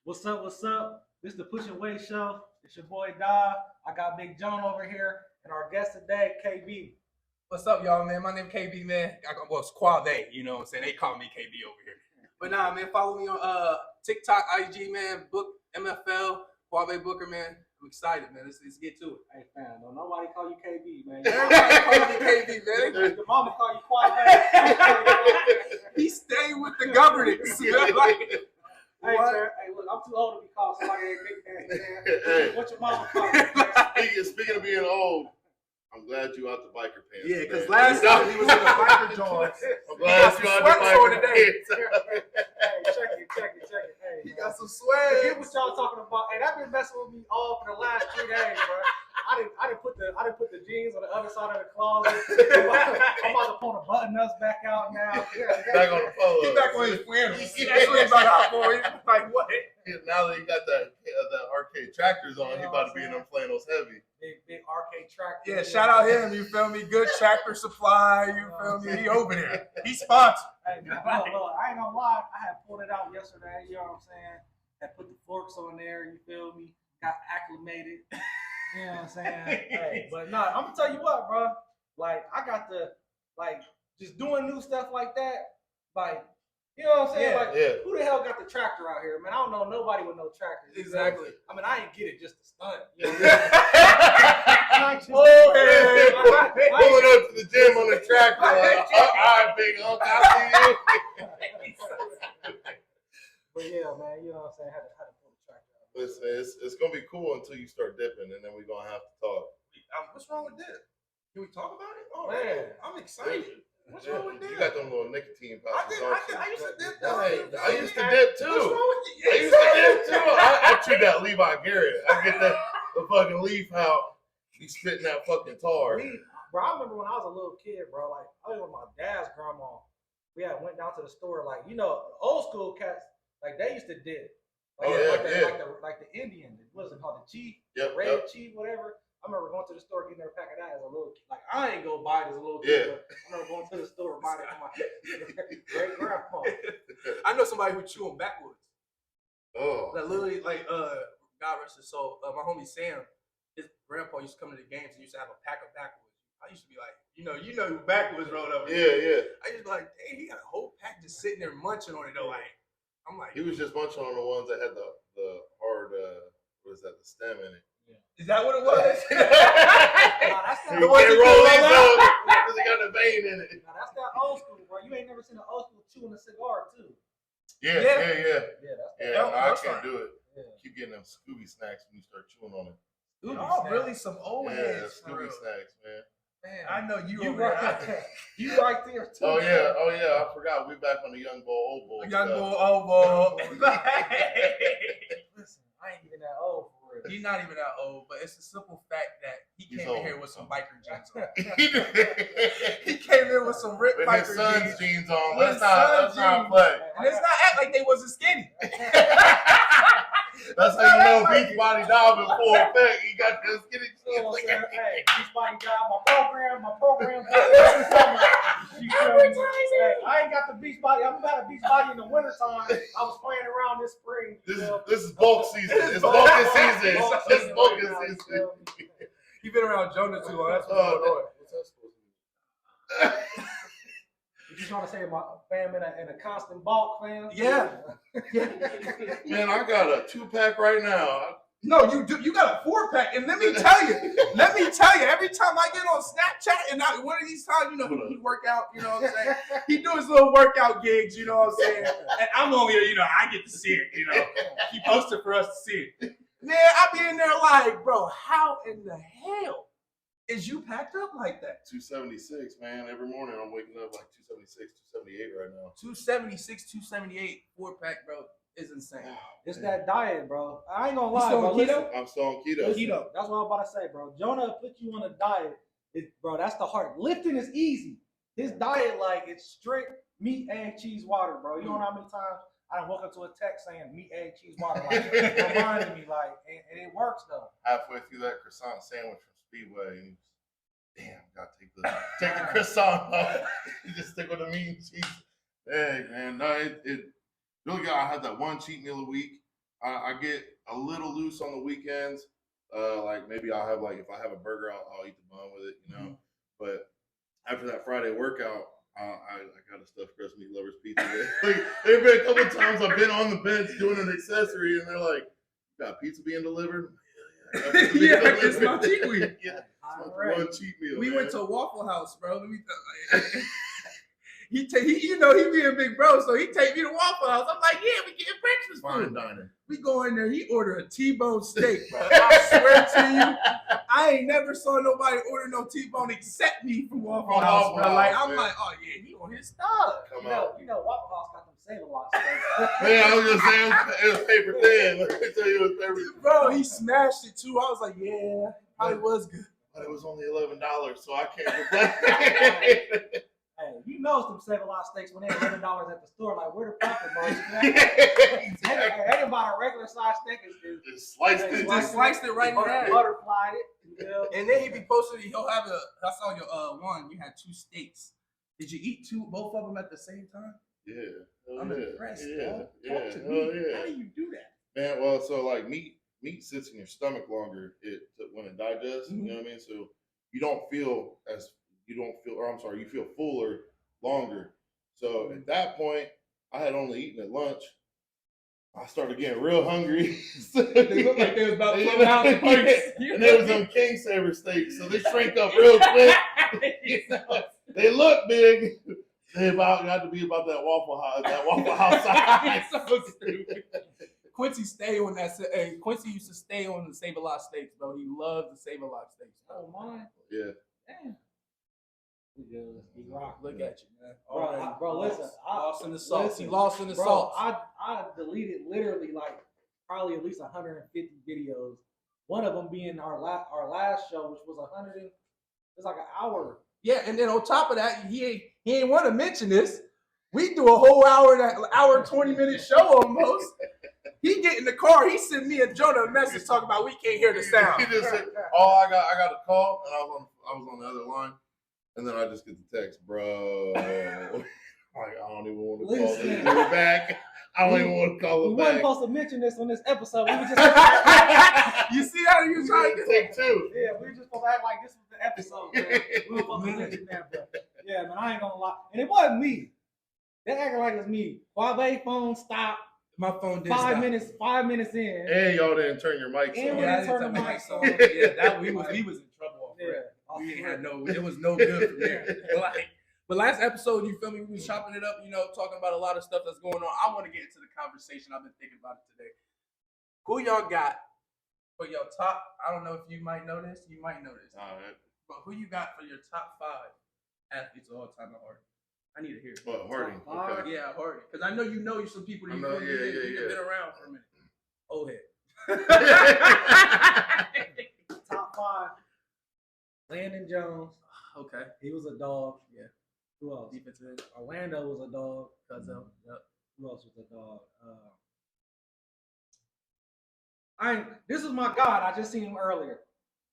What's up? What's up? This is the Push and Wait Show. It's your boy Dom. I got Big John over here, and our guest today, KB. What's up, y'all, man? My name is KB, man. Well, it's KWUAVE, you know what I'm saying? They call me KB over here. But nah, man, follow me on TikTok, IG, man, book MFL, KWUAVE Booker, man. I'm excited, man. Let's get to it. Hey, fam, don't nobody call you KB, man. Everybody call me KB, man. Your mama call you Quad. He stayed with the governance. Hey, look, I'm too old to be called somebody named Big Man. Hey. What your mama call you? Speaking of being old, I'm glad you out the biker pants. Yeah, because last time he was in the biker joints. I'm glad you out the biker pants. Hey, check it. Hey, he got some swag. Forget what y'all talking about. Hey, that been messing with me all for the last 3 days, bro. I didn't put the jeans on the other side of the closet. I'm about to pull the button ups back out now. Back on the polo. He's back on his flannels. That's what he's about, boy. Like what? Now that he got the arcade tractors on, he about to be in them flannels heavy. Big arcade tractor. Yeah, shout out him. You feel me? Good Tractor Supply. You feel me? He over there. He sponsored. Hey, look, I ain't gonna lie. I had pulled it out yesterday. You know what I'm saying? Had put the forks on there. You feel me? Got acclimated. You know what I'm saying? Hey, but nah, I'm gonna tell you what, bro. Like, I got the just doing new stuff like that. Like, you know what I'm saying? Who the hell got the tractor out here, man? I don't know nobody with no tractor. Exactly. I mean, I ain't get it just to stunt. You know Pulling up to the gym on the tractor. Like, all right, big uncle, I see you. But yeah, man, you know what I'm saying? Had to pull the tractor out. Listen, it's gonna be cool until you start dipping, and then we're gonna have to talk. What's wrong with that? Can we talk about it? Oh Man, I'm excited. What's wrong with that? You got them little nicotine pouches. I used to dip. I used to dip too. What's wrong with you? I used to dip too. I treat that Levi Garrett. I get the fucking leaf out. He's spitting that fucking tar. Bro, I remember when I was a little kid, bro. Like, I was with my dad's grandma. We went down to the store. Like, you know, the old school cats, like they used to dip. Like, like the Indian. What is it called? The chief, red chief, whatever. I remember going to the store getting their pack of that as a little kid. Like, I ain't go buy it as a little kid. But I remember going to the store and buying it for my great grandpa. I know somebody who chew them backwards. Oh. That literally, like, God rest his soul. My homie Sam, his grandpa used to come to the games and used to have a pack of backwards. I used to be like, you know who backwards rolled up. Yeah. I used to be like, dang, he got a whole pack just sitting there munching on it though. Like, I'm like, he was just munching on the ones that had the hard, what is that, the stem in it. Is that what it was? Nah, that's the one that roll these on because it got a vein in it. Nah, that's that old school, bro. You ain't never seen an old school chewing a cigar, too. Yeah. I can't do it. Yeah. Keep getting them Scooby snacks when you start chewing on it. Really some old heads. Scooby snacks, man. Man, I know you right there. You right there, too. Oh, yeah. I forgot. We back on the young bull, old bull. Old bull. Listen, I ain't even that old for real. He's not even that old, but it's a simple fact that he came in here with some biker jeans on. He came in with some ripped biker his son's jeans on. Let's not play. And let's not act like they wasn't skinny. That's how you know Beachbody dialed in full effect. He got the skinny jeans. Hey, Beachbody dialed my program. I ain't got the Beachbody. I'm about a Beachbody in the wintertime. I was playing around this spring. This is bulk season. It's bulking season. It's bulking season. You've been around Jonah too long. That's what's going on. What's that supposed to be? You trying to say my fam in a constant bulk, fam? Yeah. Man, I got a 2-pack right now. No, you do. You got a 4-pack, and let me tell you. Every time I get on Snapchat, and one of these times, he work out. You know what I'm saying? He do his little workout gigs. You know what I'm saying? And I'm only, I get to see it. He posted for us to see it. Man, I be in there like, bro, how in the hell is you packed up like that? 276, man. Every morning I'm waking up like 276, 278 right now. 276, 278, 4-pack, bro, is insane. It's that diet, bro. I ain't gonna lie, bro. I'm still on keto. That's what I'm about to say, bro. Jonah put you on a diet. Bro, that's the heart. Lifting is easy. His diet, like, it's straight meat, egg, cheese, water, bro. You know how many times I woke up to a text saying meat, egg, cheese, water. Like, reminding me, like, and it works, though. Halfway through that croissant sandwich from Speedway, damn, gotta take the croissant off. You just stick with the meat and cheese. Hey, man, no, it really got. I had that one cheat meal a week. I get a little loose on the weekends. Like maybe I'll have if I have a burger, I'll eat the bun with it, you know. Mm-hmm. But after that Friday workout, I got a stuffed crust meat lovers pizza. There've been a couple of times I've been on the bench doing an accessory, and they're like, "You got pizza being delivered?" Yeah, it's my cheat week. Yeah, one cheat meal. We went to Waffle House, bro. Let me he being big bro, so he take me to Waffle House. I'm like, yeah, we getting breakfast food. Fine dining. We go in there. He ordered a T-bone steak, bro. I swear to you, I ain't never saw nobody order no T-bone except me from Waffle House, bro. Like I'm like, oh yeah, he on his stuff. You know, Waffle House got them Save-A-Lot steaks. Man, I was just saying it was paper thin. Let me tell you, it was paper thin. Bro, he smashed it too. I was like, yeah, probably was good. But it was only $11, so I can't complain. Hey, you know some Save-A-Lot steaks when they're $11 at the store. Like, where the profit margin? Exactly. They can buy a regular size steak Just sliced it right in half. Butterflied it. You know? And then he be posting. He'll have I saw your one. You had 2 steaks. Did you eat both of them at the same time? Yeah. I'm impressed. Yeah. Talk to me. How do you do that? Man, well, so like meat sits in your stomach longer when it digests. Mm-hmm. You know what I mean? So you feel fuller longer. So at that point, I had only eaten at lunch. I started getting real hungry. They looked like they was about 12 pounds of pipes. And there was some King Saver steaks, so they shrink up real quick. They look big. They got to be about that Waffle House size. So stupid. Quincy Quincy used to stay on the Save-A-Lot steaks, bro. He loved the Save-A-Lot steaks. Oh, mine. Yeah. Damn. He rocked. Look at you, man. Bro, listen. Lost in the sauce. He lost in the sauce. I deleted literally probably at least 150 videos. One of them being our last show, which was 100. It's like an hour. Yeah, and then on top of that, he ain't want to mention this. We do a whole hour 20-minute show almost. He get in the car. He sent me and Jonah a message talking about we can't hear the sound. He just said, "Oh, I got a call," and I was on the other line, and then I just get the text, bro. Like I don't even want to call this dude back. I don't even want to call him back. We weren't supposed to mention this on this episode. We were just you see how you trying to take 2. Yeah, we were just supposed to act like this was the episode. Man. We were supposed to mention that, but yeah, man, I ain't gonna lie. And it wasn't me. They acting like it's me. KWUAVE phone stopped. My phone did 5 minutes. 5 minutes in. And y'all didn't turn your mics on. We didn't turn the mics on. Yeah, we was in trouble. We ain't had it was no good from there. But last episode, you feel me? We was chopping it up, talking about a lot of stuff that's going on. I want to get into the conversation. I've been thinking about it today. Who y'all got for your top? I don't know if you might know this. You might know this. All right. But who you got for your top 5 athletes of all time at Harding? I need to hear it. Well, Harding. Okay. Yeah, Harding. Because I know you know some people that you've been around for a minute. Old head. Top 5. Landon Jones. Okay. He was a dog. Yeah. Who else? Defensive. Orlando was a dog. Cuzzo. Yep. Who else was a dog? This was my God. I just seen him earlier.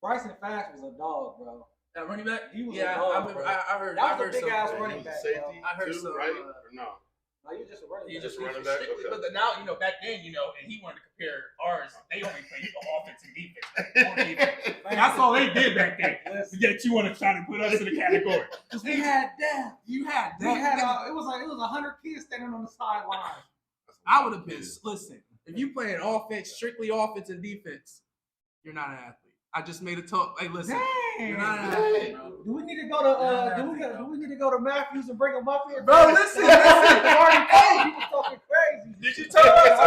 Bryson Fast was a dog, bro. That running back? He was a dog, I heard. That was a big ass running back. Safety. I heard too, some. Right? Or no? No, you're just a running back. You just running back. Strictly, Okay. But now, back then, and he wanted to compare ours. They only played offense and defense. That's all they did back then. Yet you want to try to put us in the category. We had depth. You had We had. It was 100 kids standing on the sideline. I would have been. Listen, if you playing offense, strictly offense and defense, you're not an athlete. I just made a talk. Hey, listen. Dang. You're not an athlete, bro. Do we need to go to do we need to go to Matthews and bring him up here? Bro, listen. He was talking crazy. Did you tell us?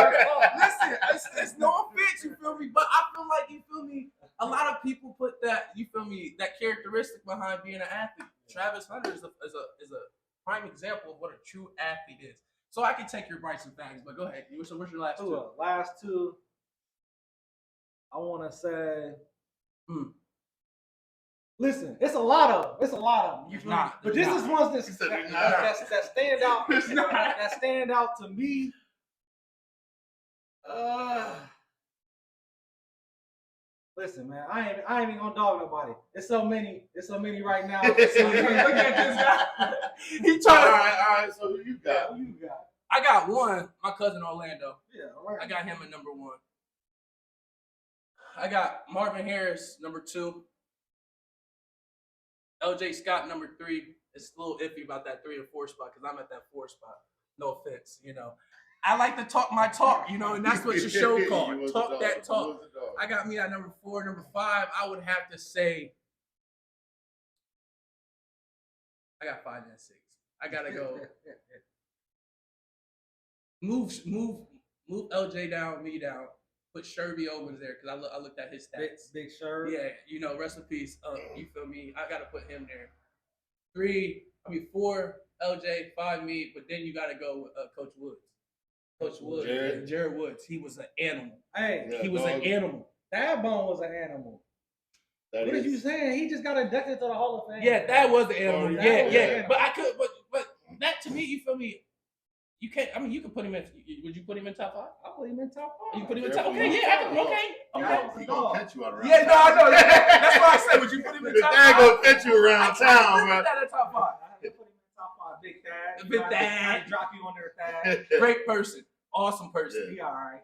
Listen, it's no offense, you feel me? But I feel like, you feel me, a lot of people put that, you feel me, that characteristic behind being an athlete. Travis Hunter is a prime example of what a true athlete is. So I can take your Bryson Fast, but go ahead. What's your last 2? Last 2. I want to say. Listen, it's a lot of them. You feel me? But this is ones that stand out. That stand out to me. Listen, man, I ain't even gonna dog nobody. It's so many right now. Look at this guy. All right. So who you got? Who you got? I got one. My cousin Orlando. Yeah, Orlando. I got him at number 1. I got Marvin Harris number 2. LJ Scott number 3. It's a little iffy about that 3 or 4 spot because I'm at that 4 spot. No offense, you know. I like to talk my talk, you know, and that's what your show called. Talk that talk. I got me at number 4. Number 5, I would have to say. I got 5 and 6. I gotta go. Move LJ down, me down. Put Sherby Owens there because I looked at his stats. Big Sherb. Yeah, you know, rest in peace. You feel me? I gotta put him there. 4 LJ, 5 me, but then you gotta go with Coach Woods. Coach Woods, Jared Woods. He was an animal. Hey, he was an animal. That bone was an animal. What are you saying? He just got inducted to the Hall of Fame. Yeah, that was the animal. Yeah. But I could, but that to me, you feel me? You can't. I mean, you could put him in. Would you put him in top 5? I put him in top 5. You put him in top. Okay, yeah. Okay. He gonna catch you out around. Yeah, no, I know. That's why I said, would you put him in top 5? Dad gonna catch you around town, man. That in top 5. I had to put him in top 5. Big Thad. Big Thad. Drop you on there, Thad. Great person. Awesome person. He all right.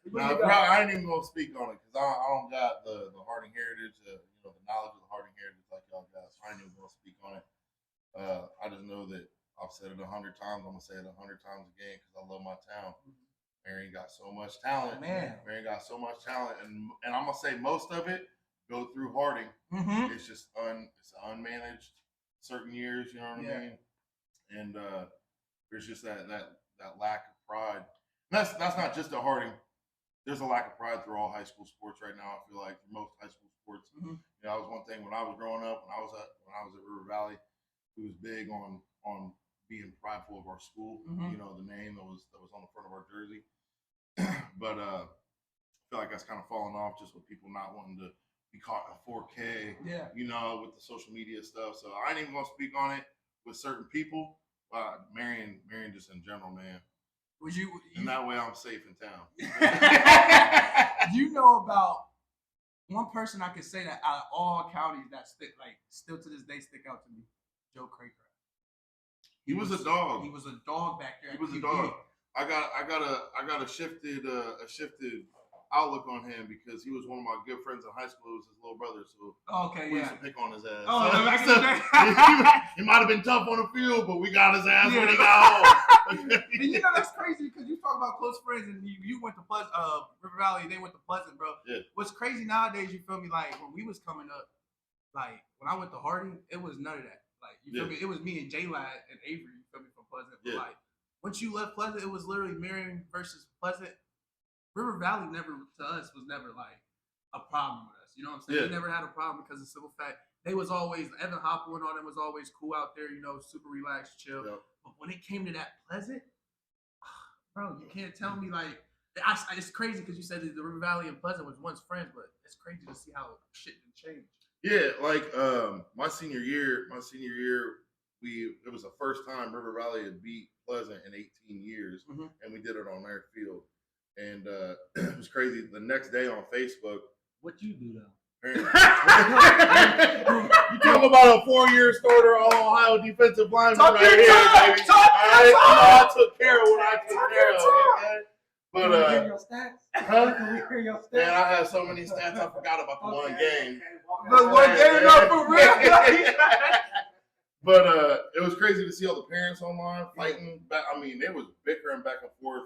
Nah, bro, I ain't even gonna speak on it because I don't got the Harding heritage, the knowledge of the Harding heritage like y'all got. So I ain't even gonna speak on it. I just know that I've said it 100 times. I'm gonna say it 100 times again because I love my town. Marion got so much talent, man. Marion got so much talent, and I'm gonna say most of it go through Harding. Mm-hmm. It's just it's unmanaged certain years. You know what I mean? And there's just that lack of pride. And that's not just at Harding. There's a lack of pride through all high school sports right now. I feel like through most high school sports, you know, that was one thing when I was growing up. When I was at River Valley, it was big on being prideful of our school. You know, the name that was on the front of our jersey. But I feel like that's kind of fallen off just with people not wanting to be caught in 4K. Yeah. You know, with the social media stuff. So I ain't even gonna speak on it with certain people. Marion just in general, man. Would you and that way I'm safe in town. You know about one person I could say that out of all counties that still to this day stick out to me? Joe Craycraft. He was a dog. He was a dog back there. He was a dog. I got a shifted outlook on him because he was one of my good friends in high school. It was his little brother, so we used to pick on his ass. Oh, he might have been tough on the field, but we got his ass when he got home. And you know that's crazy because you talk about close friends and you went to River Valley, they went to Pleasant, bro. Yeah. What's crazy nowadays, you feel me? Like when we was coming up, like when I went to Harding, it was none of that. Like you feel me? It was me and J-Lad and Avery, you feel me, from Pleasant. But like once you left Pleasant, it was literally Marion versus Pleasant. River Valley was never like a problem with us. You know what I'm saying? We never had a problem because of the simple fact they was always Evan Hopper and all them was always cool out there, you know, super relaxed, chill. Yep. But when it came to that Pleasant, bro, you can't tell me like it's crazy because you said that the River Valley and Pleasant was once friends, but it's crazy to see how shit can change. Yeah, like my senior year, it was the first time River Valley had beat Pleasant in 18 years, and we did it on their field. And it was crazy. The next day on Facebook. What you do though? You talk about a 4-year starter Ohio defensive lineman right here, baby. I took care of what I took care of. Okay? But can we hear your stats? Huh? Can we hear your stats? Man, I have so many stats. I forgot about the one game. The one game, not for real. But it was crazy to see all the parents online fighting back. I mean, it was bickering back and forth.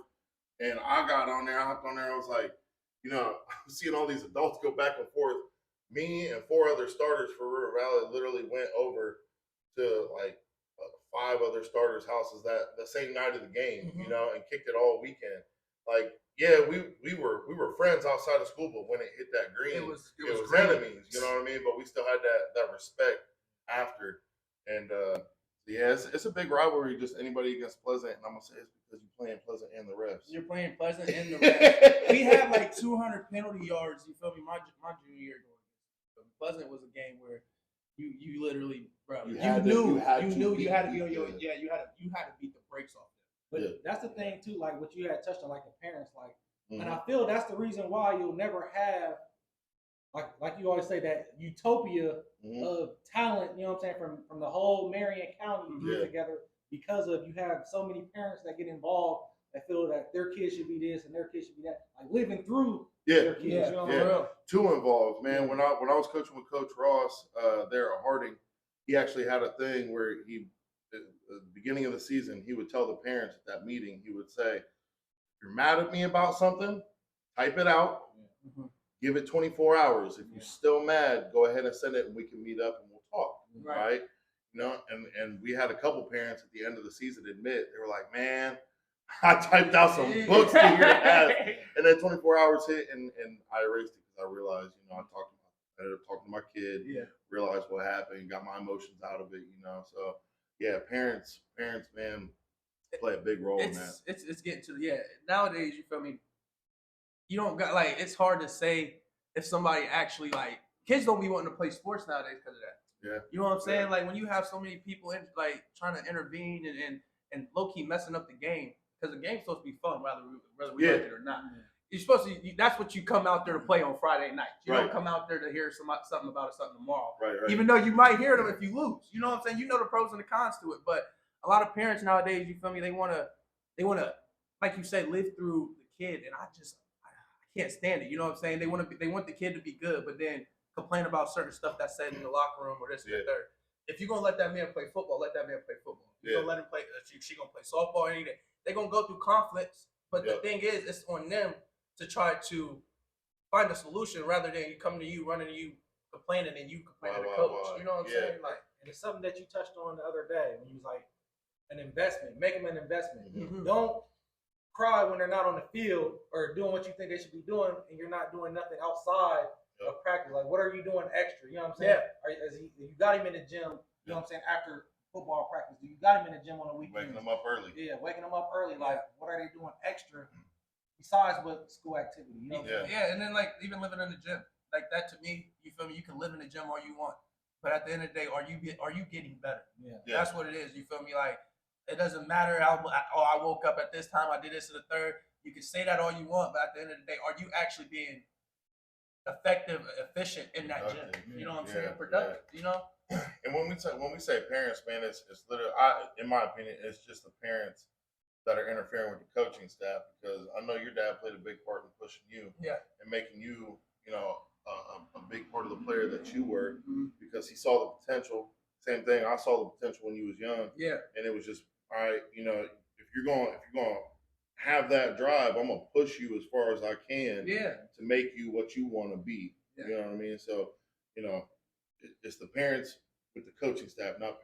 And I got on there, I hopped on there, I was like, you know, I'm seeing all these adults go back and forth. Me and 4 other starters for River Valley literally went over to like 5 other starters' houses that the same night of the game, you know, and kicked it all weekend. Like, yeah, we were friends outside of school, but when it hit that green, it was enemies, you know what I mean? But we still had that respect after. And yeah, it's a big rivalry, just anybody against Pleasant, and I'm gonna say it's because you're playing Pleasant and the refs. You're playing Pleasant and the refs. We had like 200 penalty yards. You feel me? My junior year going. Pleasant was a game where you literally, bro, you had to be on your you had to beat the brakes off them. But that's the thing too, like what you had touched on, like the parents, like, and I feel that's the reason why you'll never have. Like you always say, that utopia of talent, you know what I'm saying, from the whole Marion County together. because of you have so many parents that get involved that feel that their kids should be this and their kids should be that, like living through their kids. You know what I mean? Too involved, man. When I was coaching with Coach Ross there at Harding, he actually had a thing where he, at the beginning of the season, he would tell the parents at that meeting, he would say, if you're mad at me about something, type it out, give it 24 hours. If you're still mad, go ahead and send it and we can meet up and we'll talk, right? You know, and we had a couple parents at the end of the season admit, they were like, man, I typed out some books to your ass. And then 24 hours hit and I erased it because I realized, you know, I ended up talking to my kid, realized what happened, got my emotions out of it, you know. So yeah, parents, man, play a big role in that. It's getting to nowadays, you feel me? You don't got like, it's hard to say if somebody actually like, kids don't be wanting to play sports nowadays because of that. Yeah. You know what I'm saying? Like when you have so many people in, like trying to intervene and low key messing up the game, because the game's supposed to be fun, whether we like it or not. You're supposed to. That's what you come out there to play on Friday night. You don't come out there to hear something about something tomorrow. Right. Even though you might hear them if you lose. You know what I'm saying? You know the pros and the cons to it. But a lot of parents nowadays, you feel me? They wanna, like you said, live through the kid, and I can't stand it. You know what I'm saying? They want the kid to be good, but then complain about certain stuff that's said in the locker room or this and the third. If you're gonna let that man play football, let that man play football. You're gonna let him play. She gonna play softball or anything. They're gonna go through conflicts, but the thing is, it's on them to try to find a solution rather than you come to you, running to you, complaining, and you complain to the coach. You know what I'm saying? Like, and it's something that you touched on the other day when you was like, an investment. Make them an investment. Mm-hmm. Don't cry when they're not on the field or doing what you think they should be doing, and you're not doing nothing outside of practice. Like, what are you doing extra? You know what I'm saying? You got him in the gym. You know what I'm saying? After football practice, you got him in the gym on the weekend. Waking them up early. Yeah, waking them up early. Like, what are they doing extra besides what school activity? You know? And then like even living in the gym, like that to me, you feel me? You can live in the gym all you want, but at the end of the day, are you getting better? That's what it is. You feel me? Like it doesn't matter how I woke up at this time, I did this to the third. You can say that all you want, but at the end of the day, are you actually being effective, efficient in that gym? You know what I'm saying? Productive. You know. And when we say parents, man, it's literally, in my opinion, it's just the parents that are interfering with the coaching staff, because I know your dad played a big part in pushing you, and making you, you know, a big part of the player that you were, because he saw the potential. Same thing, I saw the potential when you was young, and it was just, all right, you know, if you're going to have that drive, I'm gonna push you as far as I can, to make you what you want to be. You know what I mean? So, you know, it's the parents with the coaching staff, not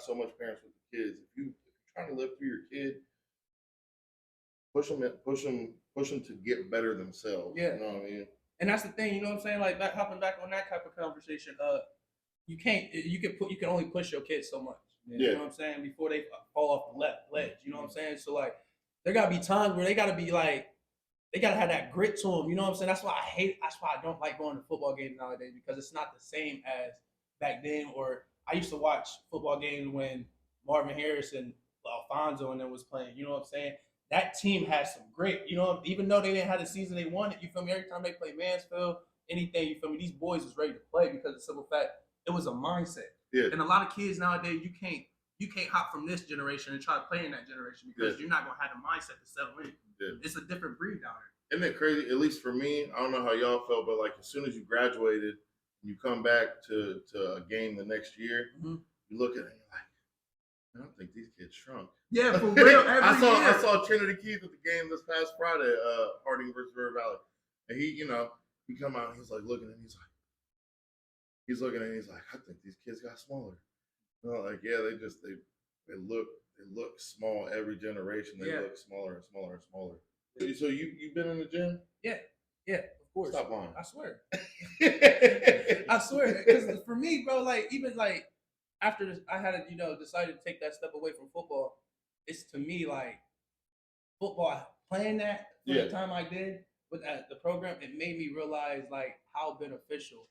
so much parents with the kids. If you're trying to live through your kid, push them to get better themselves. You know what I mean? And that's the thing, you know what I'm saying? Like hopping back on that type of conversation, you can only push your kids so much. You know what I'm saying? Before they fall off the ledge. You know what I'm saying? So like there gotta be times where they gotta be like, they gotta have that grit to them. You know what I'm saying? That's why I don't like going to football games nowadays, because it's not the same as back then. Or I used to watch football games when Marvin Harris and Alfonso and them was playing. You know what I'm saying? That team has some grit. You know, even though they didn't have the season they wanted, you feel me? Every time they play Mansfield, anything, you feel me? These boys was ready to play because of the simple fact it was a mindset. And a lot of kids nowadays, you can't hop from this generation and try to play in that generation, because you're not gonna have the mindset to settle in. It's a different breed down there. Isn't it crazy? At least for me, I don't know how y'all felt, but like as soon as you graduated, you come back to a game the next year, you look at it and you're like, I don't think these kids shrunk. Yeah, for real. I saw Trinity Keith at the game this past Friday, Harding versus River Valley, and he come out and he's like looking, and he's like, I think these kids got smaller. You know, like they look small every generation. They look smaller and smaller and smaller. So you've been in the gym? Yeah, of course. Stop lying. I swear. I swear. Because for me, bro, like even like after this, I had to decided to take that step away from football. It's to me like football, playing that for the time I did with the program, it made me realize like how beneficial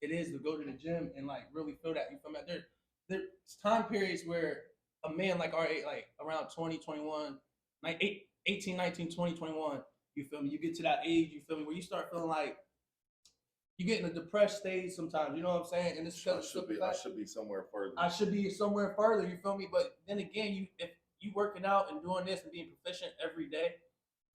it is to go to the gym and like really feel that. You feel me? There's time periods where a man like our age, like around 20, 21, like 18, 19, 20, 21, you feel me? You get to that age, you feel me, where you start feeling like you get in a depressed stage sometimes, you know what I'm saying? And it's I should be somewhere further. I should be somewhere further, you feel me? But then again, you working out and doing this and being proficient every day,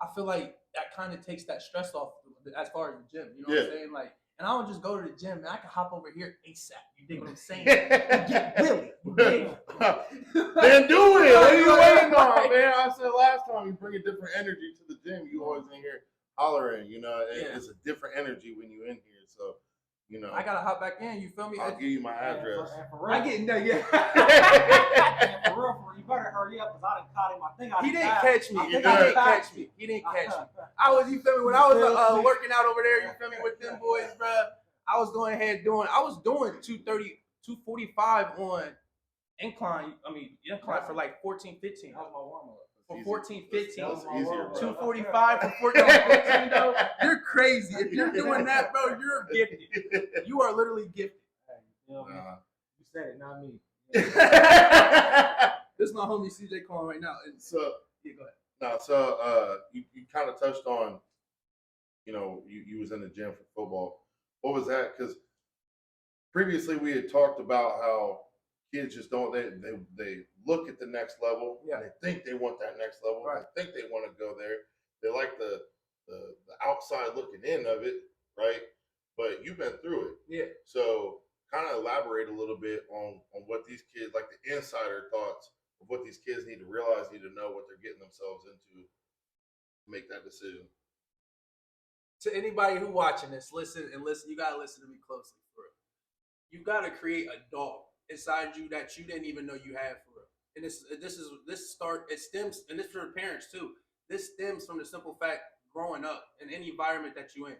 I feel like that kind of takes that stress off as far as the gym. You know what I'm saying? Like, and I don't just go to the gym, man. I can hop over here ASAP. You dig what I'm saying? Get Willie. Then do it. What are you waiting on, man? I said last time, you bring a different energy to the gym. You always in here hollering, you know. It's a different energy when you in here. So, you know. I gotta hop back in. You feel me? I'll give you my address. I get in there, yeah. And for real, you better hurry up because I done caught him. I think He didn't catch me. He didn't catch me. I You feel me? When I was working out over there, you feel me, with them boys, bro, I was going ahead doing 230, 245 on incline. Incline for like 14, 15. That was my warm-up. For 14, 15. That was easier, bro. 245 for 14, 15, though. You're crazy. If you're doing that, bro, you're gifted. You are literally gifted. You know, you said it, not me. This is my homie CJ calling right now. So, yeah, go ahead. No, so you kind of touched on, you know, you was in the gym for football. What was that? Because previously we had talked about how kids just don't they look at the next level. Yeah. And they think they want that next level. Right. They think they want to go there. They like the outside looking in of it, right? But you've been through it. Yeah. So kind of elaborate a little bit on what these kids, like the insider thoughts of what these kids need to realize, need to know what they're getting themselves into to make that decision. To anybody who watching this, listen. You gotta listen to me closely, for real. You gotta create a dog inside you that you didn't even know you had, for real. And it stems, and this for the parents too. This stems from the simple fact growing up in any environment that you in.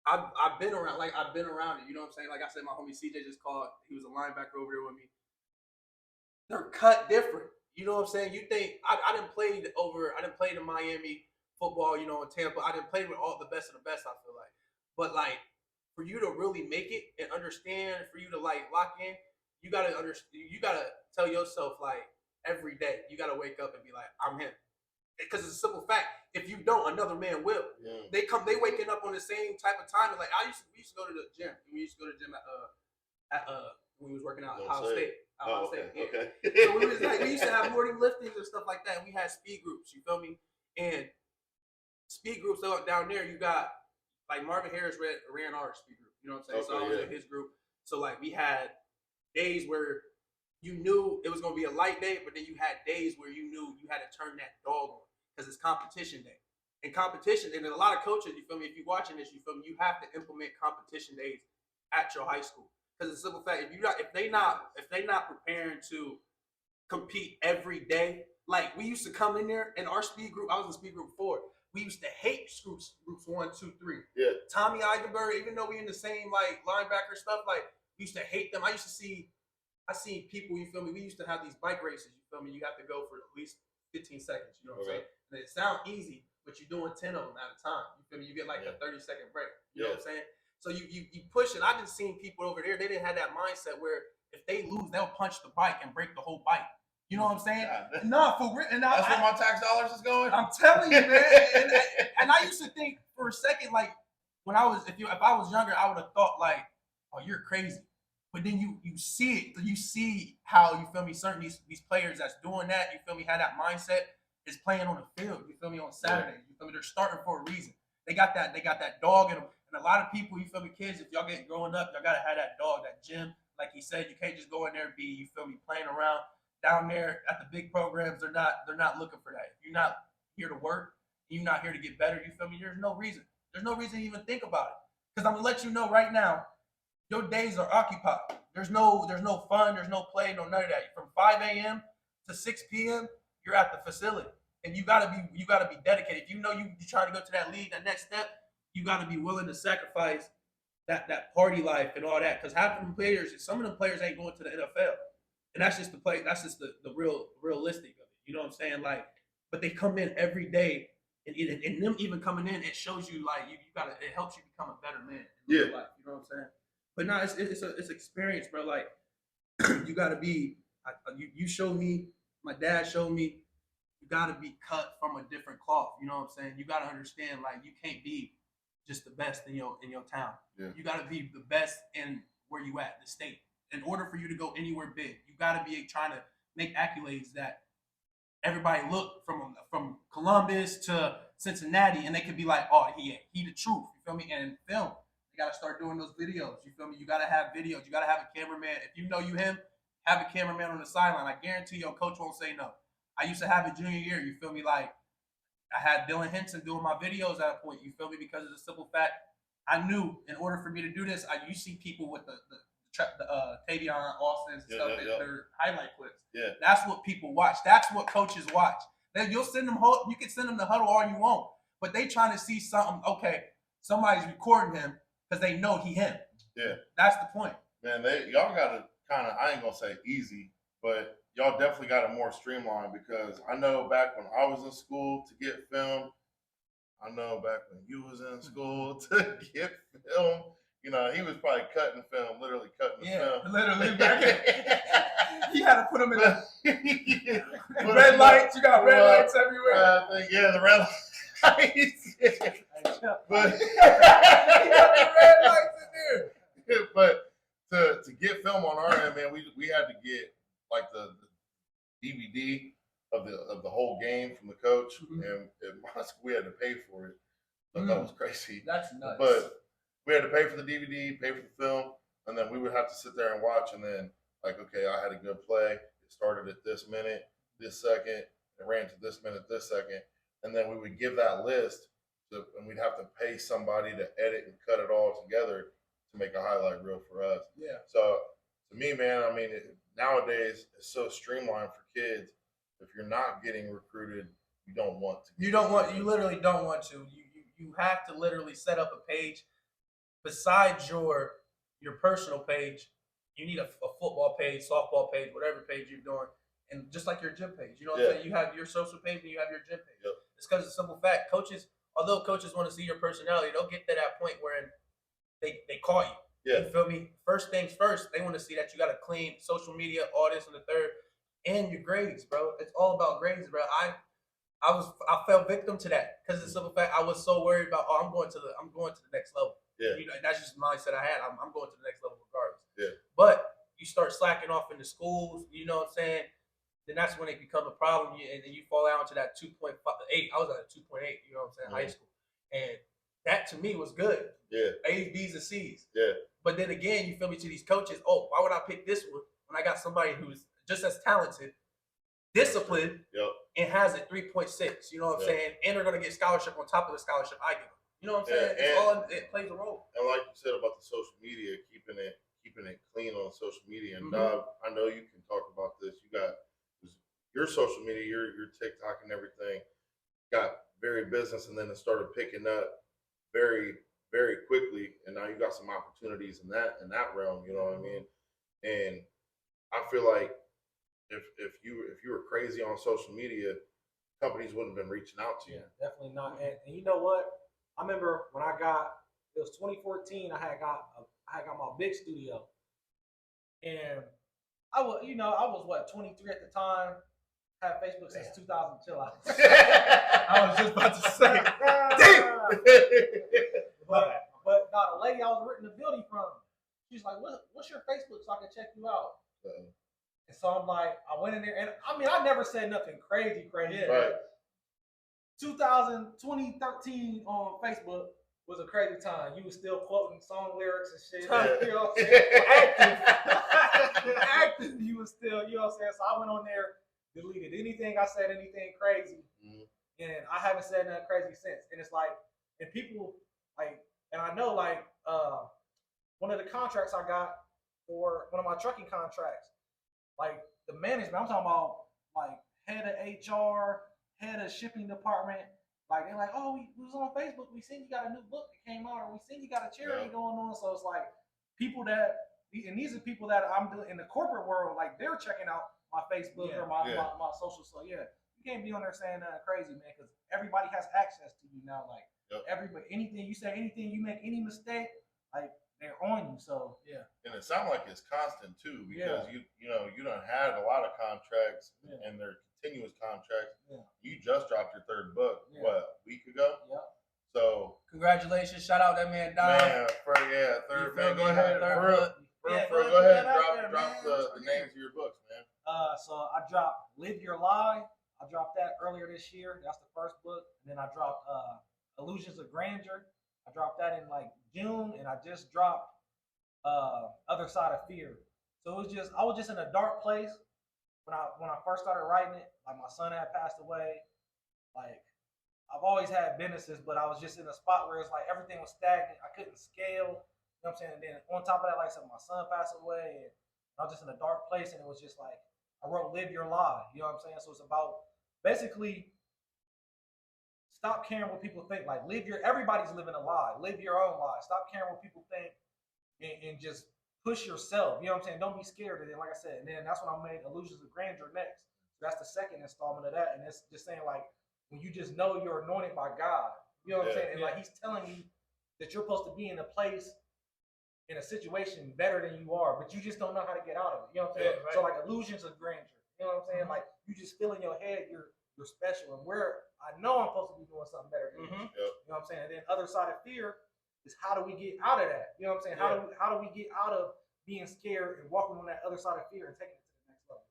I've been around it. You know what I'm saying? Like I said, my homie CJ just called. He was a linebacker over here with me. They're cut different. You know what I'm saying? You think I didn't play in Miami football, you know, in Tampa. I didn't play with all the best of the best, I feel like. But like, for you to really make it and understand, for you to like lock in, you gotta tell yourself, like, every day, you gotta wake up and be like, I'm him. Because it's a simple fact. If you don't, another man will. Yeah. They waking up on the same type of time. Like we used to go to the gym. We used to go to the gym at when we was working out at Ohio State. Okay. So we used to have morning liftings and stuff like that. And we had speed groups. You feel me? And speed groups down there, you got like Marvin Harris ran our speed group. You know what I'm saying? So I was in his group. So like we had days where you knew it was gonna be a light day, but then you had days where you knew you had to turn that dog on because it's competition day. And competition, and a lot of coaches, you feel me? If you're watching this, you feel me? You have to implement competition days at your high school. Because it's a simple fact, if they not preparing to compete every day, like we used to come in there in our speed group. I was in speed group 4. We used to hate groups 1, 2, 3. Yeah. Tommy Eigenberg, even though we in the same like linebacker stuff, like we used to hate them. I seen people, you feel me? We used to have these bike races, you feel me? You have to go for at least 15 seconds, you know what I'm saying? And it sounds easy, but you're doing 10 of them at a time. You feel me? You get like a 30-second break. You know what I'm saying? So you push it. I just seen people over there, they didn't have that mindset where if they lose, they'll punch the bike and break the whole bike. You know what I'm saying? Yeah. No, for real. That's where my tax dollars is going? I'm telling you, man. and I used to think for a second, like, when I was, if I was younger, I would have thought like, oh, you're crazy. But then you see it. You see how, you feel me, certain these players that's doing that, you feel me, had that mindset is playing on the field. You feel me, on Saturday. You feel me, they're starting for a reason. They got that dog in them. And a lot of people, you feel me, kids, if y'all get growing up, y'all gotta have that dog, that gym. Like he said, you can't just go in there and be, you feel me, playing around. Down there at the big programs, they're not looking for that. If you're not here to work, you're not here to get better, you feel me, there's no reason. There's no reason to even think about it. Because I'm gonna let you know right now, your days are occupied. There's no fun, there's no play, no none of that. From 5 a.m. to 6 p.m., you're at the facility. And you gotta be dedicated. If you know you're trying to go to that league, that next step, you gotta be willing to sacrifice that party life and all that. Because some of them players ain't going to the NFL. And that's just the realistic of it. You know what I'm saying? Like, but they come in every day, and them even coming in, it shows you like it helps you become a better man in real life. You know what I'm saying? But no, it's experience, bro. Like you gotta be. You showed me. My dad showed me. You gotta be cut from a different cloth. You know what I'm saying? You gotta understand, like, you can't be just the best in your town. Yeah. You gotta be the best in where you at, the state. In order for you to go anywhere big, you got to be trying to make accolades that everybody look from Columbus to Cincinnati, and they could be like, oh, he the truth. You feel me? And film, you gotta start doing those videos. You feel me? You gotta have videos. You gotta have a cameraman. If you know you him, have a cameraman on the sideline. I guarantee your coach won't say no. I used to have it junior year. You feel me? Like I had Dylan Henson doing my videos at a point. You feel me? Because of the simple fact, I knew in order for me to do this, you see people with the Tavion Austins and stuff, their highlight clips. Yeah, that's what people watch. That's what coaches watch. Then you'll send them. You can send them the huddle all you want, but they trying to see something. Okay, somebody's recording him because they know he him. Yeah, that's the point. Man, y'all got to kind of, I ain't gonna say easy, but y'all definitely got it more streamlined, because I know back when I was in school to get film, I know back when you was in school to get film, you know, he was probably cutting film, literally cutting the film. Literally. You had to put them in the red lights. You got red lights everywhere. The red lights. But you got the red lights in there. But to get film on our end, man, we had to get like the DVD of the whole game from the coach, and at my school we had to pay for it. So that was crazy. That's nuts. But we had to pay for the DVD, pay for the film, and then we would have to sit there and watch, and then like, okay, I had a good play. It started at this minute, this second, it ran to this minute, this second, and then we would give that list, and we'd have to pay somebody to edit and cut it all together to make a highlight reel for us. Yeah. So to me, man, I mean, nowadays it's so streamlined for kids. If you're not getting recruited, you don't want to. You literally don't want to. You have to literally set up a page besides your personal page. You need a football page, softball page, whatever page you're doing, and just like your gym page. You know what I'm saying? You have your social page and you have your gym page. Yep. It's because of the simple fact, although coaches want to see your personality, they'll get to that point where they call you. Yeah. You feel me? First things first, they want to see that you got a clean social media, all this and the third, and your grades, bro. It's all about grades, bro. I fell victim to that because of the simple fact I was so worried about, I'm going to the next level. Yeah. You know, that's just the mindset I had. I'm going to the next level regardless. Yeah. But you start slacking off in the schools, you know what I'm saying? Then that's when it becomes a problem, and then you fall out into that 2.8. I was at a 2.8, you know what I'm saying, high school. And that to me was good. Yeah. A's, B's, and C's. Yeah. But then again, you feel me, to these coaches, why would I pick this one when I got somebody who's just as talented, disciplined, and has a 3.6, you know what I'm saying? And they're going to get scholarship on top of the scholarship I give them. You know what I'm saying? It plays a role. And like you said about the social media, keeping it clean on social media. And Dub, I know you can talk about this. You got your social media, your TikTok and everything got very business, and then it started picking up very, very quickly. And now you got some opportunities in that realm. You know what I mean? And I feel like if you were crazy on social media, companies wouldn't have been reaching out to you. Yeah, definitely not. And you know what? I remember when it was 2014. I had got my big studio, and I was what, 23 at the time. Had Facebook since 2002. I was just about to say, damn. But now the lady I was renting the building from, she's like, "What's your Facebook so I can check you out?" And so I'm like, I went in there, and I mean, I never said nothing crazy. Right. 2013 on Facebook was a crazy time. You was still quoting song lyrics and shit. Yeah. You know what I'm saying? Active. You was still, you know what I'm saying? So I went on there, deleted anything I said, anything crazy. And I haven't said nothing crazy since. And it's like, and people like, and I know like one of the contracts I got for one of my trucking contracts, like the management, I'm talking about like head of HR, head of shipping department, like they're like, "Oh, we was on Facebook. We seen you got a new book that came out, or we seen you got a charity going on." So it's like people that, and these are people that I'm in the corporate world, like they're checking out my Facebook or my social. So you can't be on there saying nothing crazy, man, because everybody has access to you now. Like everybody, anything you say, anything you make any mistake, like they're on you. So and it sounds like it's constant too, because you done had a lot of contracts and they're continuous contracts. You just dropped your third book what, a week ago? So congratulations, shout out that man Don. Man, third man. Go ahead, go ahead and drop the names of your books, man. So I dropped Live Your Lie, I dropped that earlier this year. That's the first book. And then I dropped Illusions of Grandeur. I dropped that in like June, and I just dropped Other Side of Fear. So it was just I was just in a dark place when I first started writing it. Like my son had passed away. Like I've always had businesses, but I was just in a spot where it's like everything was stagnant. I couldn't scale. You know what I'm saying? And then on top of that, like I said, my son passed away, and I was just in a dark place, and it was just like I wrote "Live Your Lie." You know what I'm saying? So it's about basically stop caring what people think. Like everybody's living a lie. Live your own lie. Stop caring what people think, and just push yourself. You know what I'm saying? Don't be scared of it. Like I said, and then that's when I made Illusions of Grandeur next. So that's the second installment of that, and it's just saying like when you just know you're anointed by God. You know what I'm saying? And like He's telling you that you're supposed to be in a place, in a situation better than you are, but you just don't know how to get out of it. You know what I'm saying? Right. So like Illusions of Grandeur. You know what I'm saying? Like you just feel in your head you're special, and where I know I'm supposed to be doing something better than you. You know what I'm saying? And then Other Side of Fear is how do we get out of that? You know what I'm saying? How do we get out of being scared and walking on that other side of fear and taking it to the next level?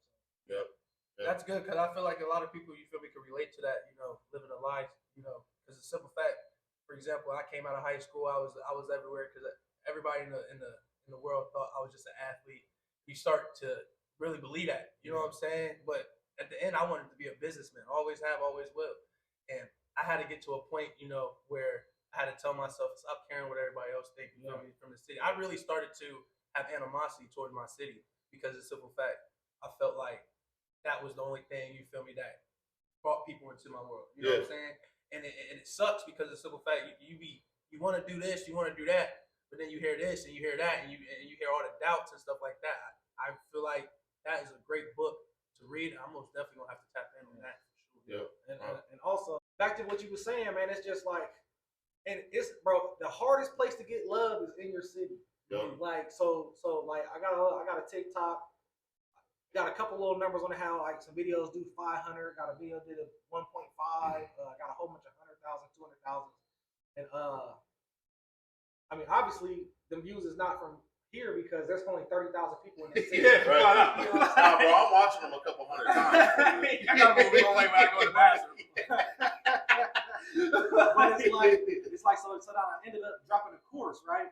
So, That's good, because I feel like a lot of people, you feel me, can relate to that, you know, living a life, you know, because the simple fact, for example, I came out of high school, I was everywhere because everybody in the world thought I was just an athlete. You start to really believe that, you know what I'm saying? But at the end, I wanted to be a businessman, always have, always will. And I had to get to a point, you know, where I had to tell myself, stop caring what everybody else thinks, you know, from the city. I really started to have animosity towards my city because of the simple fact, I felt like that was the only thing, you feel me, that brought people into my world. You know what I'm saying? And it sucks because of the simple fact, you want to do this, you want to do that, but then you hear this and you hear that, and you hear all the doubts and stuff like that. I feel like that is a great book to read. I'm most definitely gonna have to tap in on that for sure. And also back to what you were saying, man, it's just like, and it's the hardest place to get love is in your city. Like so like I got a TikTok. Got a couple little numbers on how like some videos do 500. Got a video did a 1.5. Got a whole bunch of 100,000, 200,000, and I mean obviously the views is not from here because there's only 30,000 people in this city. Right. Bro, I'm watching them a couple hundred times. I gotta go real late when I go to the bathroom. But it's like so I ended up dropping a course, right?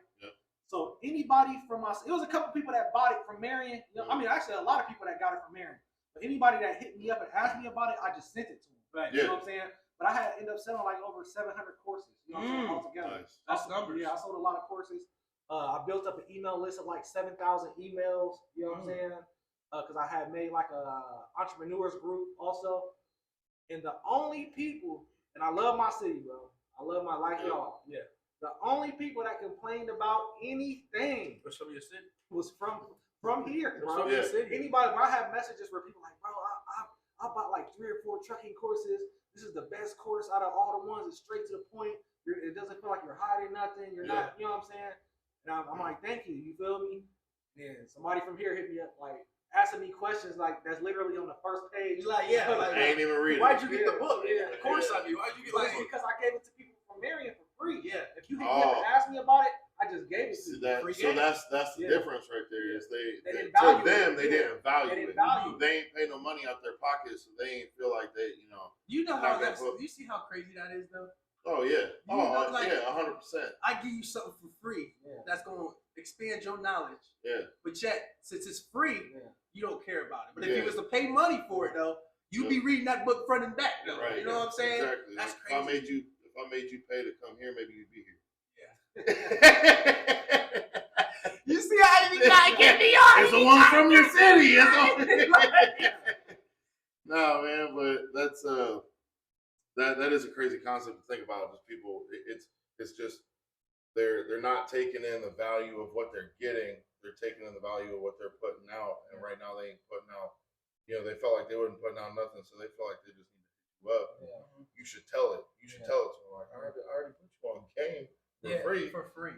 So anybody from it was a couple people that bought it from Marion. You know, I mean, actually, a lot of people that got it from Marion. But anybody that hit me up and asked me about it, I just sent it to them. Right. You know what I'm saying? But I had ended up selling like over 700 courses. You know what I'm saying? Altogether. Nice. That's numbers. Yeah, I sold a lot of courses. I built up an email list of like 7,000 emails. You know what I'm saying? Because I had made like a entrepreneurs group also. And the only people, and I love my city, bro. I love my life, y'all. Yeah. The only people that complained about anything was from your city. Was from here, bro. From your city. Anybody, I have messages where people like, bro, I bought like 3 or 4 trucking courses. This is the best course out of all the ones. It's straight to the point. It doesn't feel like you're hiding nothing. You're not, you know what I'm saying? And I'm like, thank you. You feel me? And somebody from here hit me up like asking me questions like that's literally on the first page. Like, I ain't even reading. Why'd you get the book? The course on you. Why'd you get because I gave it to people from Marion for free. If you hit Oh. me up and ask me about it, I just gave it to you. That's the difference right there. Is they didn't to value them it. they didn't value They didn't it. value it. They ain't pay no money out their pockets, so they ain't feel like they, you know. You know how Not that that's. book. You see how crazy that is, though. Oh yeah. You know, like, 100%. I give you something for free that's gonna expand your knowledge. Yeah. But yet, since it's free, you don't care about it. But if Yeah. you was to pay money for it, though, you'd be reading that book front and back, though. Right. You know what I'm saying? Exactly. That's If crazy. I made you pay to come here, maybe you'd be here. You see how you try to get me on? It's the one from your city. No, man, but that's that is a crazy concept to think about. Just people, it's just they're not taking in the value of what they're getting. They're taking in the value of what they're putting out, and right now they ain't putting out. You know, they felt like they wasn't putting out nothing, so they feel like they just need to hit you up. You should tell it. You should tell it to them. Like, I already put you on game for free.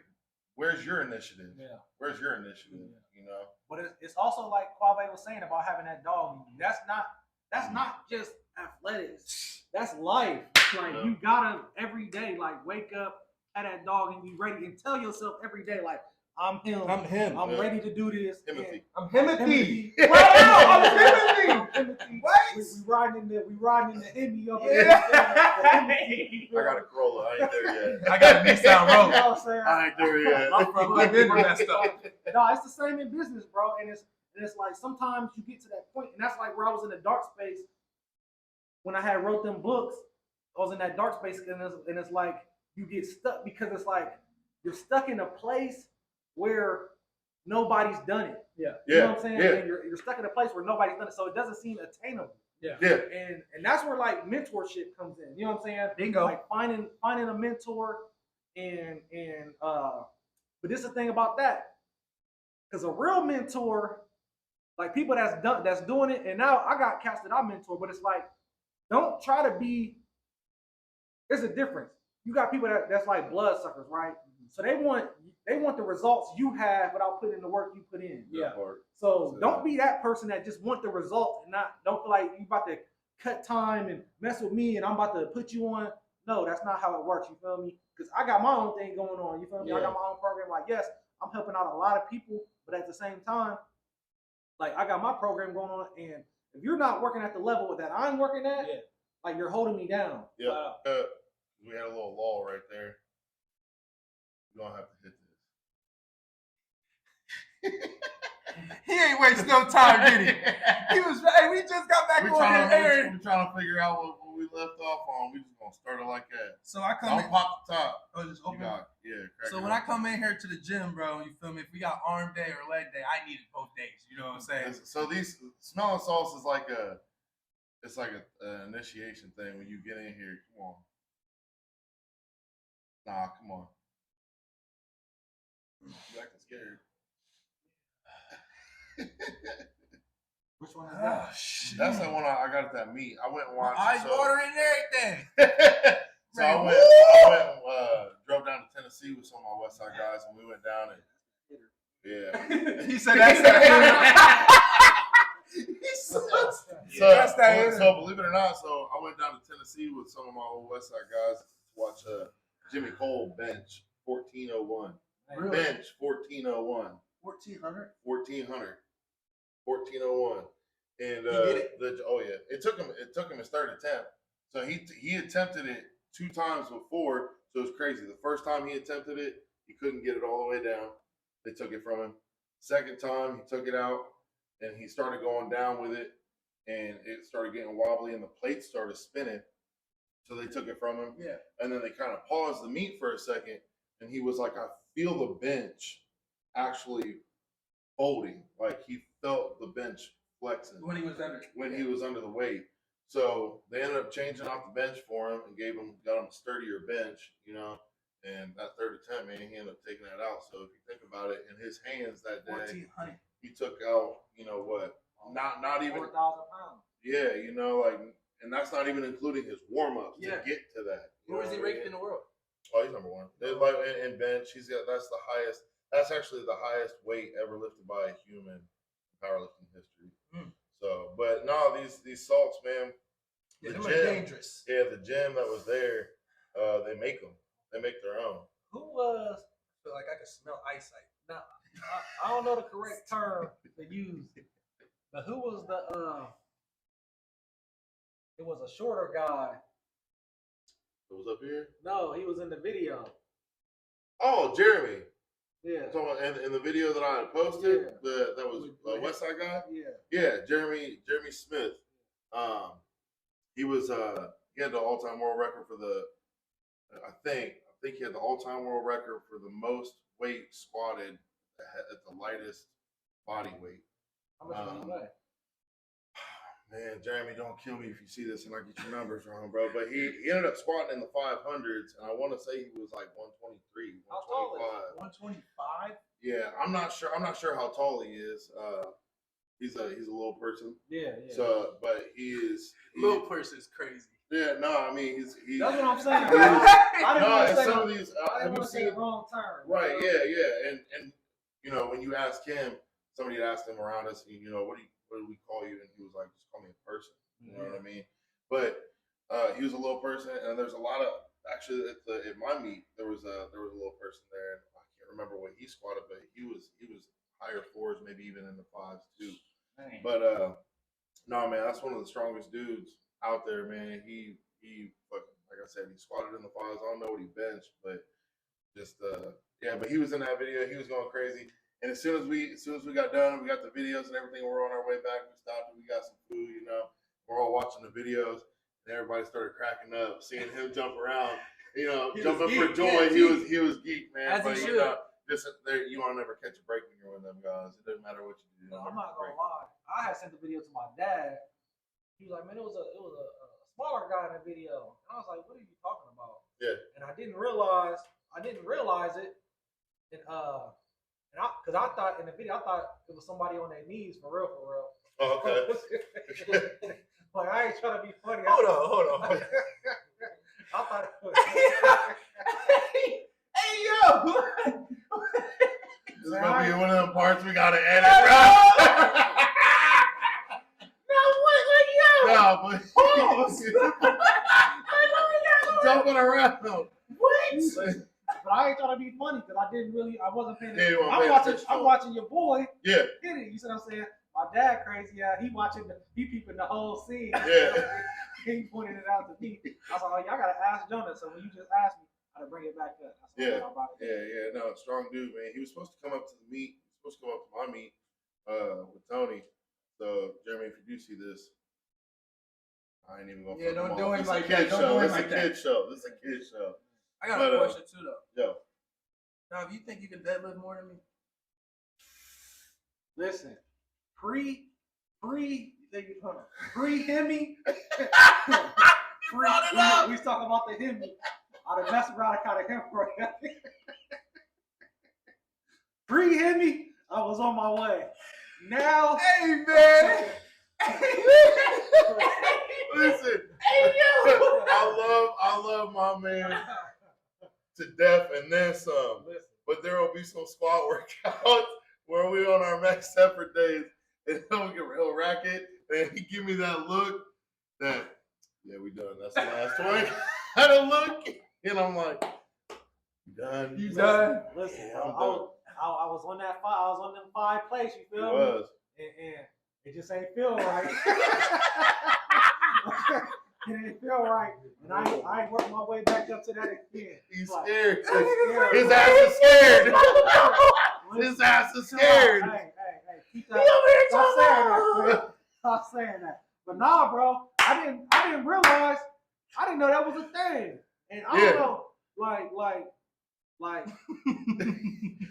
Where's your initiative? Where's your initiative? You know. But it's also like KWUAVE was saying about having that dog in you. That's not just athletics. That's life. Like you gotta every day like wake up, have that dog and be ready and tell yourself every day like I'm him. I'm him. I'm ready to do this. Timothy. I'm Timothy. Timothy. Wow, I'm Timothy. What? We riding in the Hemi up Yeah. I got a Corolla. I ain't there yet. I got a Nissan You know Rogue. what I'm saying? I ain't there yet. My front light been messed up. No, it's the same in business, bro. And it's like sometimes you get to that point, and that's like where I was in the dark space when I had wrote them books. I was in that dark space, and it's like you get stuck because it's like you're stuck in a place where nobody's done it. Yeah. You know what I'm saying? Yeah. And you're stuck in a place where nobody's done it, so it doesn't seem attainable. Yeah. Yeah. And that's where like mentorship comes in. You know what I'm saying? Bingo. Like finding a mentor and but this is the thing about that. Because a real mentor, like people that's doing it, and now I got cats that I mentor, but it's like, don't try to be. There's a difference. You got people that's like bloodsuckers, right? So they want the results you have without putting in the work you put in. Yeah. So don't be that person that just want the results and don't feel like you about to cut time and mess with me and I'm about to put you on. No, that's not how it works. You feel me? Because I got my own thing going on. You feel me? Yeah. I got my own program. Like, yes, I'm helping out a lot of people, but at the same time, like I got my program going on, and if you're not working at the level that I'm working at, like you're holding me down. Yeah. We had a little lull right there. You don't have to hit this. He ain't wasting no time, did he? He was. Hey, we just got back on there. We're trying to figure out what we left off on. We just gonna start it like that. So I come I'll in. pop the top. Oh, just You open. got, crack So it when I open. come in here to the gym, bro, you feel me? If we got arm day or leg day, I need it both days. You know what I'm saying? So these smelling salts is like an initiation thing when you get in here. Come on. Nah, come on. You acting scared. Which one is Oh, that? shit. That's the one I got at that meet. I went and watched. Eyes watering and everything. So I went drove down to Tennessee with some of my West Side guys, and we went down and He said that's that. So believe it or not, so I went down to Tennessee with some of my old West Side guys to watch Jimmy Cole bench 1401. Really? Bench 1401. 1400. 1401. And He did it? it took him his third attempt. So he attempted it 2 times before, so it was crazy. The first time he attempted it, he couldn't get it all the way down. They took it from him. Second time he took it out and he started going down with it, and it started getting wobbly and the plate started spinning. So they took it from him. Yeah. And then they kind of paused the meet for a second, and he was like, I feel the bench actually folding. Like he felt the bench flexing When he was under. when he was under the weight. So they ended up changing out the bench for him and got him a sturdier bench, And that third attempt, man, he ended up taking that out. So if you think about it, in his hands that day, 1400. he took out, not even 4,000 pounds. yeah, and that's not even including his warm ups to get to that. Where is he ranked in the world? Oh, he's number 1. Like in bench, that's the highest. That's actually the highest weight ever lifted by a human in powerlifting history. So, but no, these salts, man. Yeah, The them are gym, dangerous. yeah, the gym that was there, they make them. They make their own. Who was? I feel like I can smell eyesight. Now, I don't know the correct term to use, but who was the? It was a shorter guy. It was up here. No, he was in the video. Oh, Jeremy. Yeah. So in the video that I had posted, that was West Side guy. Yeah, Jeremy Smith. He was he had the all-time world record for the. I think he had the all-time world record for the most weight squatted at the lightest body weight. How much did he weigh? Man, Jeremy, don't kill me if you see this and I get your numbers wrong, bro. But he ended up squatting in the 500s, and I want to say he was like 123, 125. How tall is he? 125. Yeah, I'm not sure how tall he is. He's a little person. Yeah. So, but he is Little person's crazy. Yeah, no, I mean he's. That's what I'm saying. No, I and didn't some want of these. to Have you say seen? the wrong term. Right. Yeah. And when you ask him, somebody had asked him around us, what do we call you? And he was like, just call me a person. You know what I mean? But he was a little person, and there's a lot of actually at my meet there was a little person there, and I can't remember what he squatted, but he was higher fours, maybe even in the fives too. Dang. But no, man, that's one of the strongest dudes out there, man. He like I said, he squatted in the fives. I don't know what he benched, but just yeah. But he was in that video. He was going crazy. And as soon as we got done, we got the videos and everything. We're on our way back. We stopped and we got some food. You know, we're all watching the videos, and everybody started cracking up, seeing him jump around. You know, jumping for joy. He was geek, man. As but he you should. know, just there, you want to never catch a break when you're with them guys. It doesn't matter what you do. No, I'm not gonna lie. I had sent the video to my dad. He was like, "Man, it was a smaller guy in the video." And I was like, "What are you talking about?" Yeah. And I didn't realize it. And because I thought in the video, I thought it was somebody on their knees for real. Oh, okay. Like I ain't trying to be funny. Hold on. I thought it was. Hey, yo! This might be one of them parts we gotta edit, bro. No, but jumping around. What? But I ain't trying to be funny because I wasn't paying Yeah, you attention. weren't I'm watching your boy Yeah. hit it. You see what I'm saying? My dad crazy, he peeping the whole scene. Yeah. He pointed it out to me. I was like, oh, y'all gotta ask Jonah. So when you just asked me, I had to bring it back up. Yeah. No, strong dude, man. He was supposed to come up to the meet. He was supposed to come up to my meet with Tony. So, Jeremy, if you do see this, I ain't even gonna. Yeah, don't do him This like a that. kid Don't show. do him This like a that. kid show. This a kid show. I got But, a question too, though. Yo. Now, if you think you can deadlift more than me, Listen, pre Hemi. We was talking about the Hemi. I'd have messed around and kind of him for it. Pre Hemi, I was on my way. Now, Hey, man! Listen, I love my man to death and then some. listen. But there will be some squat workouts where we on our max effort days, and he'll rack it, and he give me that look that, yeah, we done. That's the last one. Had a look, and I'm like, you done? You done? Listen, Yeah, I'm I was on that five. I was on them 5 plays. You feel me? was. And it just ain't feel right. It ain't feel right, and I ain't worked my way back up to that again. He's Like, scared. scared. His ass is scared. His ass is scared. Hey, keep that. Stop saying that. But nah, bro, I didn't realize. I didn't know that was a thing, and I don't know, like,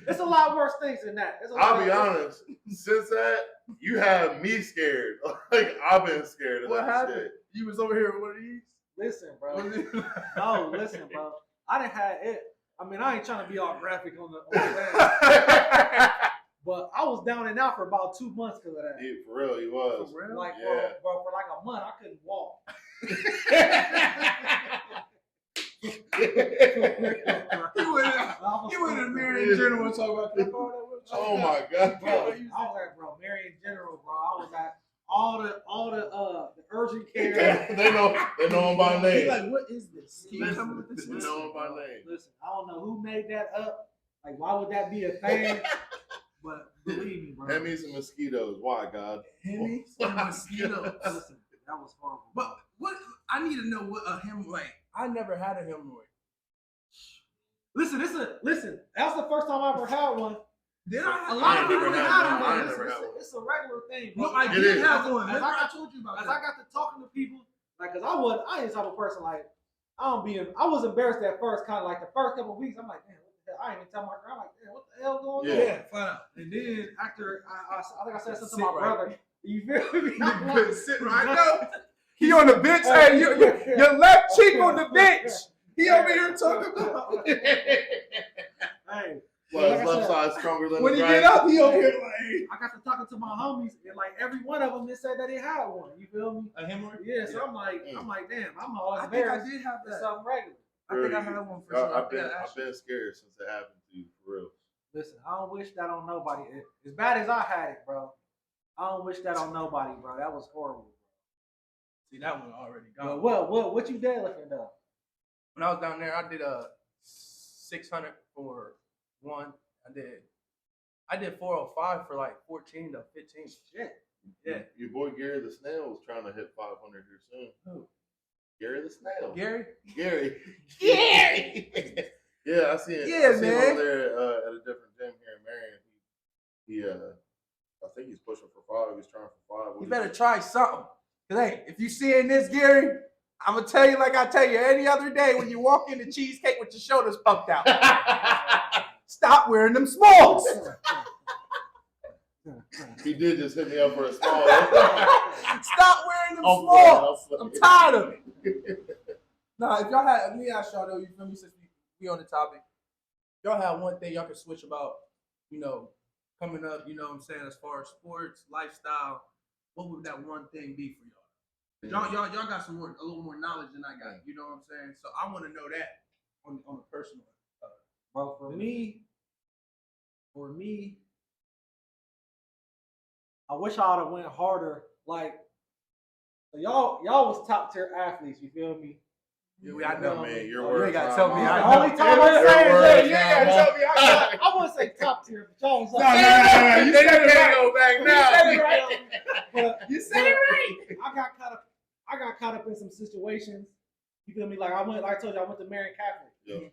it's a lot worse things than that. I'll be honest. Since that, you have me scared. Like I've been scared of What that happened? shit. You was over here with one of these? Listen, bro. No, listen, bro. I didn't have it. I mean, I ain't trying to be all graphic on the thing, but I was down and out for about 2 months because of that. Yeah, for real, he was. For real? Like, Yeah. for like a month, I couldn't walk. You went in Marion General and talk about that. Oh my god, Bro, I was at, Marion General, bro. I was at all the urgent care. they know him by He's name. like, what is this? Can you Listen, tell me what this They is? know him by name. Listen, I don't know who made that up. Like, why would that be a thing? But believe me, bro. Emmys and mosquitoes. Why, God? Hemi and mosquitoes. Listen, that was horrible. But what I need to know what a hem like. I never had a hemorrhoid. Listen. That's the first time I ever had one. Did I? A lot of people never didn't had have one. I one. ain't never had one. It's a regular thing, bro. No, I It did is. have one. As Remember I I told you about As that. I got to talking to people, like, cause I ain't the type of person like I was embarrassed at first, kind of like the first couple of weeks. I'm like, damn, what the hell? I ain't even tell my girl. I'm like, damn, what the hell going on? Yeah. Flat out. And then after I think I said something Sit to my right. brother. You feel me? You I'm couldn't like, sit right now. He on the bench. Hey, your left cheek on the bench. He over here talking about. Hey, Well, like his I left said, side stronger than When his he right. get up, he over here like. I got to talking to my homies, and like every one of them, they said that they had one. You feel me? A hemorrhoid? Yeah. So I'm like, damn, I'm all I think I embarrassed. did have It's that. something regular. I think I had one for sure. I've been scared since it happened to you, for real. Listen, I don't wish that on nobody. As bad as I had it, bro. I don't wish that on nobody, bro. That was horrible. See, that one already But gone. what you deadlifting though? When I was down there, I did a 600 for one, I did 405 for like 14 to 15. Shit. Yeah. Your boy Gary the Snail is trying to hit 500 here soon. Who? Gary the Snail. Gary? Gary. Gary! Yeah, I see him. Yeah, I see him man. over there at a different gym here in Marion. He I think he's pushing for 5. He's trying for 5. You better try something. Cause hey, if you seeing this, Gary, I'm gonna tell you like I tell you any other day when you walk into cheesecake with your shoulders puffed out. Stop wearing them smalls. He did just hit me up for a small. Stop wearing them smalls. I'm tired of it. Nah, if y'all had, let me ask y'all though, you feel me, since we on the topic, y'all had one thing y'all could switch about, you know, coming up, you know what I'm saying, as far as sports, lifestyle, what would that one thing be for y'all? Y'all got a little more knowledge than I got, you know what I'm saying? So I want to know that on a personal. Bro, for me, I wish I would have went harder. Like, y'all was top tier athletes. You feel me? Yeah, I know. Man, your You words ain't gotta on tell me. mine. I The know. only time I say words it, on mine. I wouldn't say top tier, but y'all was No, like, you said it right. Go back You now. said it right. You said it right. I got caught up in some situations. You feel me? Like I told you, I went to Marion Catholic. Yeah.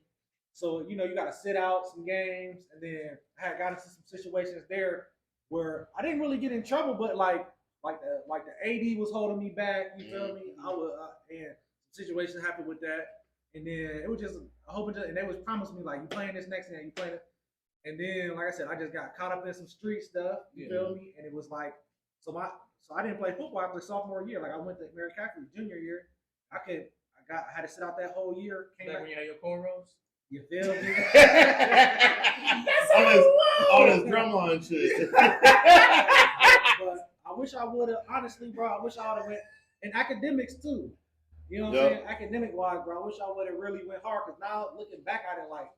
So, you know, you got to sit out some games, and then I had got into some situations there where I didn't really get in trouble, but like the AD was holding me back. You feel me? I was, and some situations happened with that, and then it was just a whole bunch of, and they was promising me like, you playing this next game, you playing it, and then like I said, I just got caught up in some street stuff. You feel me? And it was like, so I didn't play football after sophomore year. Like I went to Marion Catholic junior year. I had to sit out that whole year. Came Like back. when you had your cornrows? You feel me? all this drumline shit. But I wish I would have, honestly, bro. I wish I would have went in academics too. You know what I'm saying? Academic wise, bro. I wish I would have really went hard, because now looking back at it, like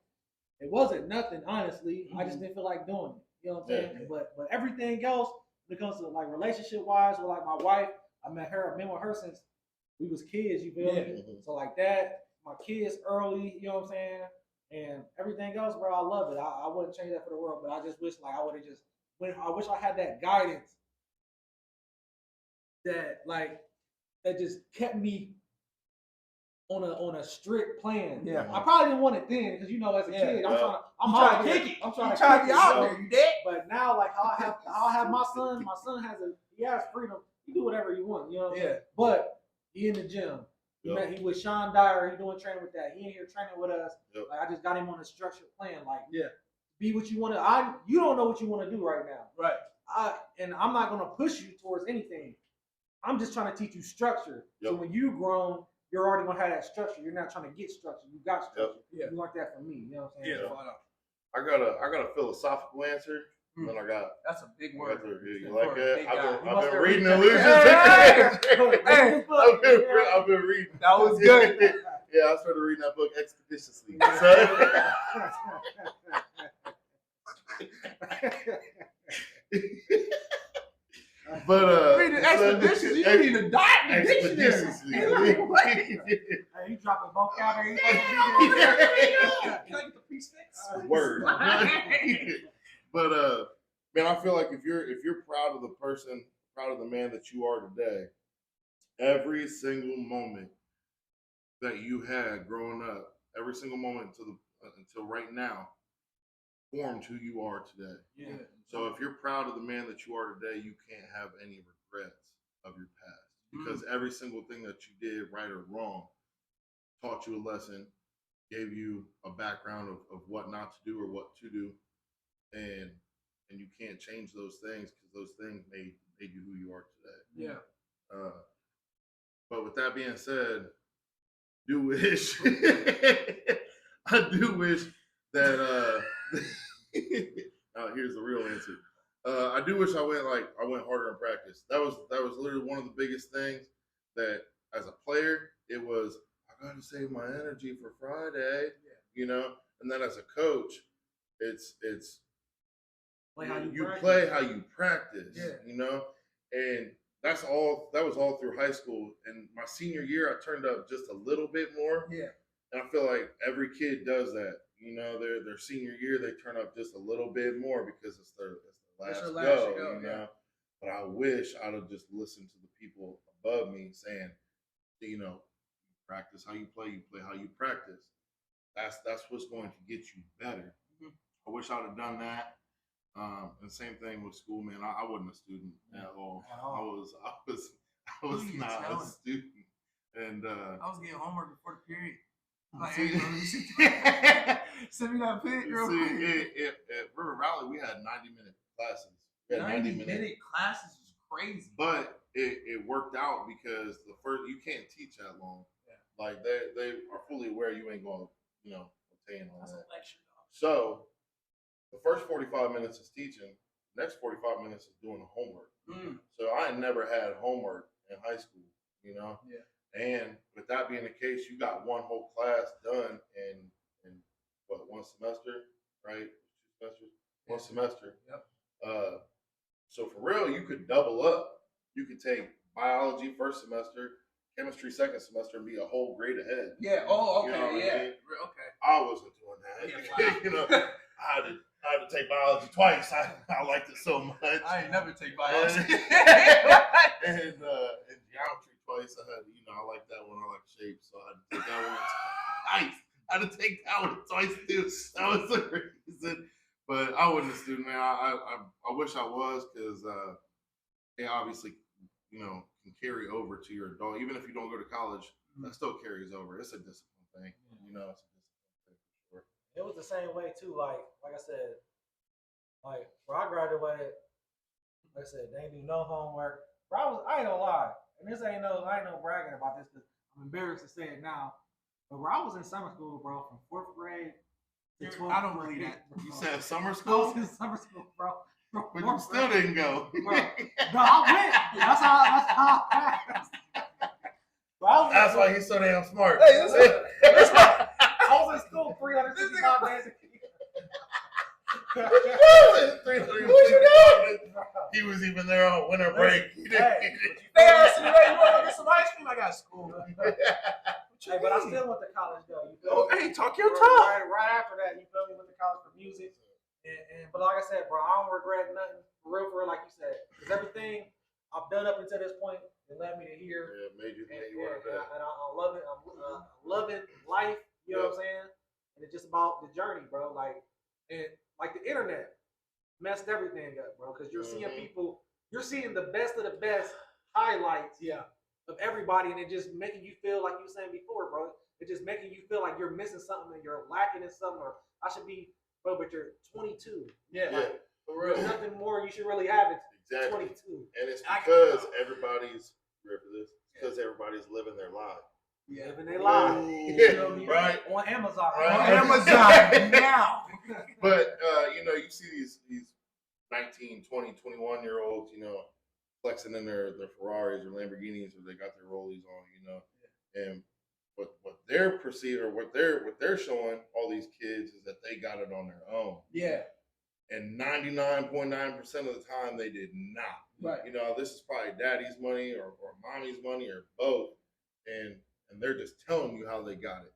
it wasn't nothing, honestly. I just didn't feel like doing it. You know what I'm saying? But everything else, when it comes to like relationship wise, with like my wife, I've been with her since we was kids. You feel me? So like that, my kids early. You know what I'm saying? And everything else, bro, I love it. I wouldn't change that for the world, but I just wish like I would have just I wish I had that guidance that just kept me on a strict plan. Yeah. I probably didn't want it then, because you know, as a kid, I'm trying to kick it. I'm trying to be out there. You did? But now, like I'll have my son. My son has freedom. He do whatever he wants. You know what I'm saying? But he in the gym. He with Sean Dyer. He doing training with that. He in here training with us. Like I just got him on a structured plan. Like be what you want to. You don't know what you want to do right now. Right. And I'm not gonna push you towards anything. I'm just trying to teach you structure. So when you grown, you're already gonna have that structure. You're not trying to get structure. You got structure. You learned that from me. You know what I'm saying? I got a philosophical answer. Then I got. That's a big word. You like that? I've been reading reading Illusions. I've been reading. That was good. Yeah, I started reading that book expeditiously. But reading expeditions, you need a dictionary. You dropping vocabulary. Word. But man, I feel like if you're proud of the person, proud of the man that you are today, every single moment that you had growing up, every single moment until right now, formed who you are today. Yeah. So if you're proud of the man that you are today, you can't have any regrets of your past, because every single thing that you did, right or wrong, taught you a lesson, gave you a background of what not to do or what to do, and you can't change those things, because those things made you who you are today. Yeah. But with that being said, I do wish that here's the real answer. I do wish I went harder in practice. That was literally one of the biggest things that, as a player, it was, I gotta save my energy for Friday, you know. And then as a coach, it's you play how you practice, you know. And that was all through high school. And my senior year, I turned up just a little bit more. Yeah. And I feel like every kid does that. you know, their senior year, they turn up just a little bit more because it's their last their go, last go, you know. But I wish I'd have just listened to the people above me saying, you know, practice how you play how you practice. That's what's going to get you better. Mhm. I wish I'd have done that. And same thing with school, man. I wasn't a student at all. I was Who you not a telling? student. And I was getting homework before the period. Like, see, hey, bro, you should send me that pic, real quick. at River Valley, we had 90-minute classes. We had 90-minute classes is crazy. But it worked out because you can't teach that long. Yeah. Like they are fully aware you ain't going to, you know, obtain all That's that. a lecture, though. So the first 45 minutes is teaching. Next 45 minutes is doing the homework. So I never had homework in high school, you know? Yeah. And with that being the case, you got one whole class done in what, one semester, right? 2 semesters? One semester. Yep. So for real, you could double up. You could take biology first semester, chemistry second semester, and be a whole grade ahead. Yeah. Oh, okay. You know what I Yeah. mean? Okay. I wasn't doing that. Yeah, wow. You know, I had to take biology twice. I liked it so much. I ain't never take biology. And geometry twice. I like that one. I like shape, so I had to take that one twice. I had to take that one twice too. That was the reason. But I wasn't a student, man. I wish I was, because it obviously, you know, can carry over to your adult. Even if you don't go to college, that still carries over. It's a discipline thing. You know, it's a discipline thing for sure. It was the same way too. Like I said, like where I graduated, like I said, they ain't do no homework. Bro, I ain't gonna lie, and I ain't no bragging about this because I'm embarrassed to say it now. But where I was in summer school, bro, from 4th grade to 12th I don't believe that. You said summer I school, was in summer school, bro. but you still didn't go. Bro, I went. That's how I passed. Bro, That's why he's so damn smart. Hey, I was in school 365 days a year. He was even there on winter break. Hey, They asked me, hey, you want to get some ice cream? I got school. hey, but I still went to college though. You feel me? Hey, talk your talk. Right after that, you feel me? Went to college for music, but like I said, bro, I don't regret nothing. For real, like you said, because everything I've done up until this point, it led me to here. Yeah, made you And, you are that. and I love it. I'm loving life. You know what I'm saying? And it's just about the journey, bro. Like the internet messed everything up, bro. Because you're seeing people, you're seeing the best of the best highlights, of everybody, and it just making you feel like you were saying before, bro. It's just making you feel like you're missing something and you're lacking in something, or I should be, bro. But you're 22. Yeah. Like, For real. there's nothing more you should really have at Exactly. 22. And it's because everybody's ready for this. It's because everybody's living their life. Yeah. Living their life. Yeah, right. On Amazon. Right. On Amazon now. But you see these 19, 20, 21-year-olds, flexing in their Ferraris or Lamborghinis, or they got their rollies on, and what they're perceiving, or what they're showing all these kids is that they got it on their own. Yeah. And 99.9% of the time they did not. Right. This is probably daddy's money or mommy's money or both, and they're just telling you how they got it.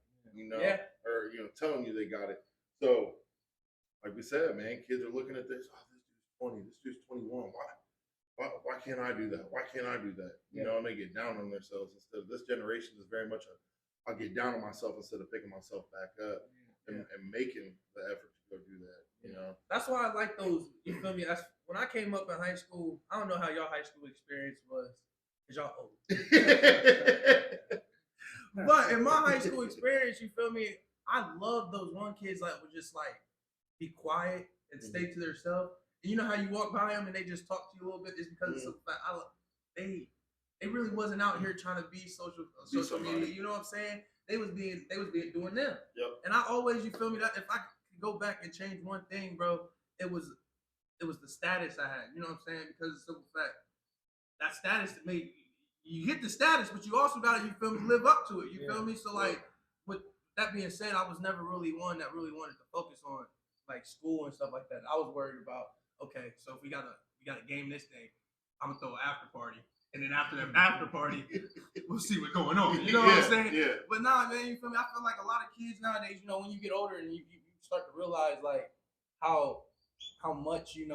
Or telling you they got it. So, like we said, man, kids are looking at this. Oh, this dude's 20. This dude's 21. Why can't I do that? Why can't I do that? And they get down on themselves instead of this generation is very much I'll get down on myself instead of picking myself back up and making the effort to go do that. That's why I like those. You feel me? When I came up in high school, I don't know how y'all high school experience was, cause y'all old. But in my high school experience, you feel me? I love those one kids that would just like be quiet and stay to themselves. And you know how you walk by them and they just talk to you a little bit? It's because they really wasn't out here trying to be social media. You know what I'm saying? They was being doing them. Yep. And I always, you feel me? That if I could go back and change one thing, bro, it was the status I had. You know what I'm saying? Because of the simple fact that status to me, you get the status, but you also got to, you feel me, live up to it. You feel me? So like, with that being said, I was never really one that really wanted to focus on like school and stuff like that. I was worried about, okay, so if we gotta game this thing, I'm gonna throw an after party, and then after the after party, we'll see what's going on. You know what I'm saying? Yeah. But nah, man, you feel me? I feel like a lot of kids nowadays, when you get older and you start to realize like how much you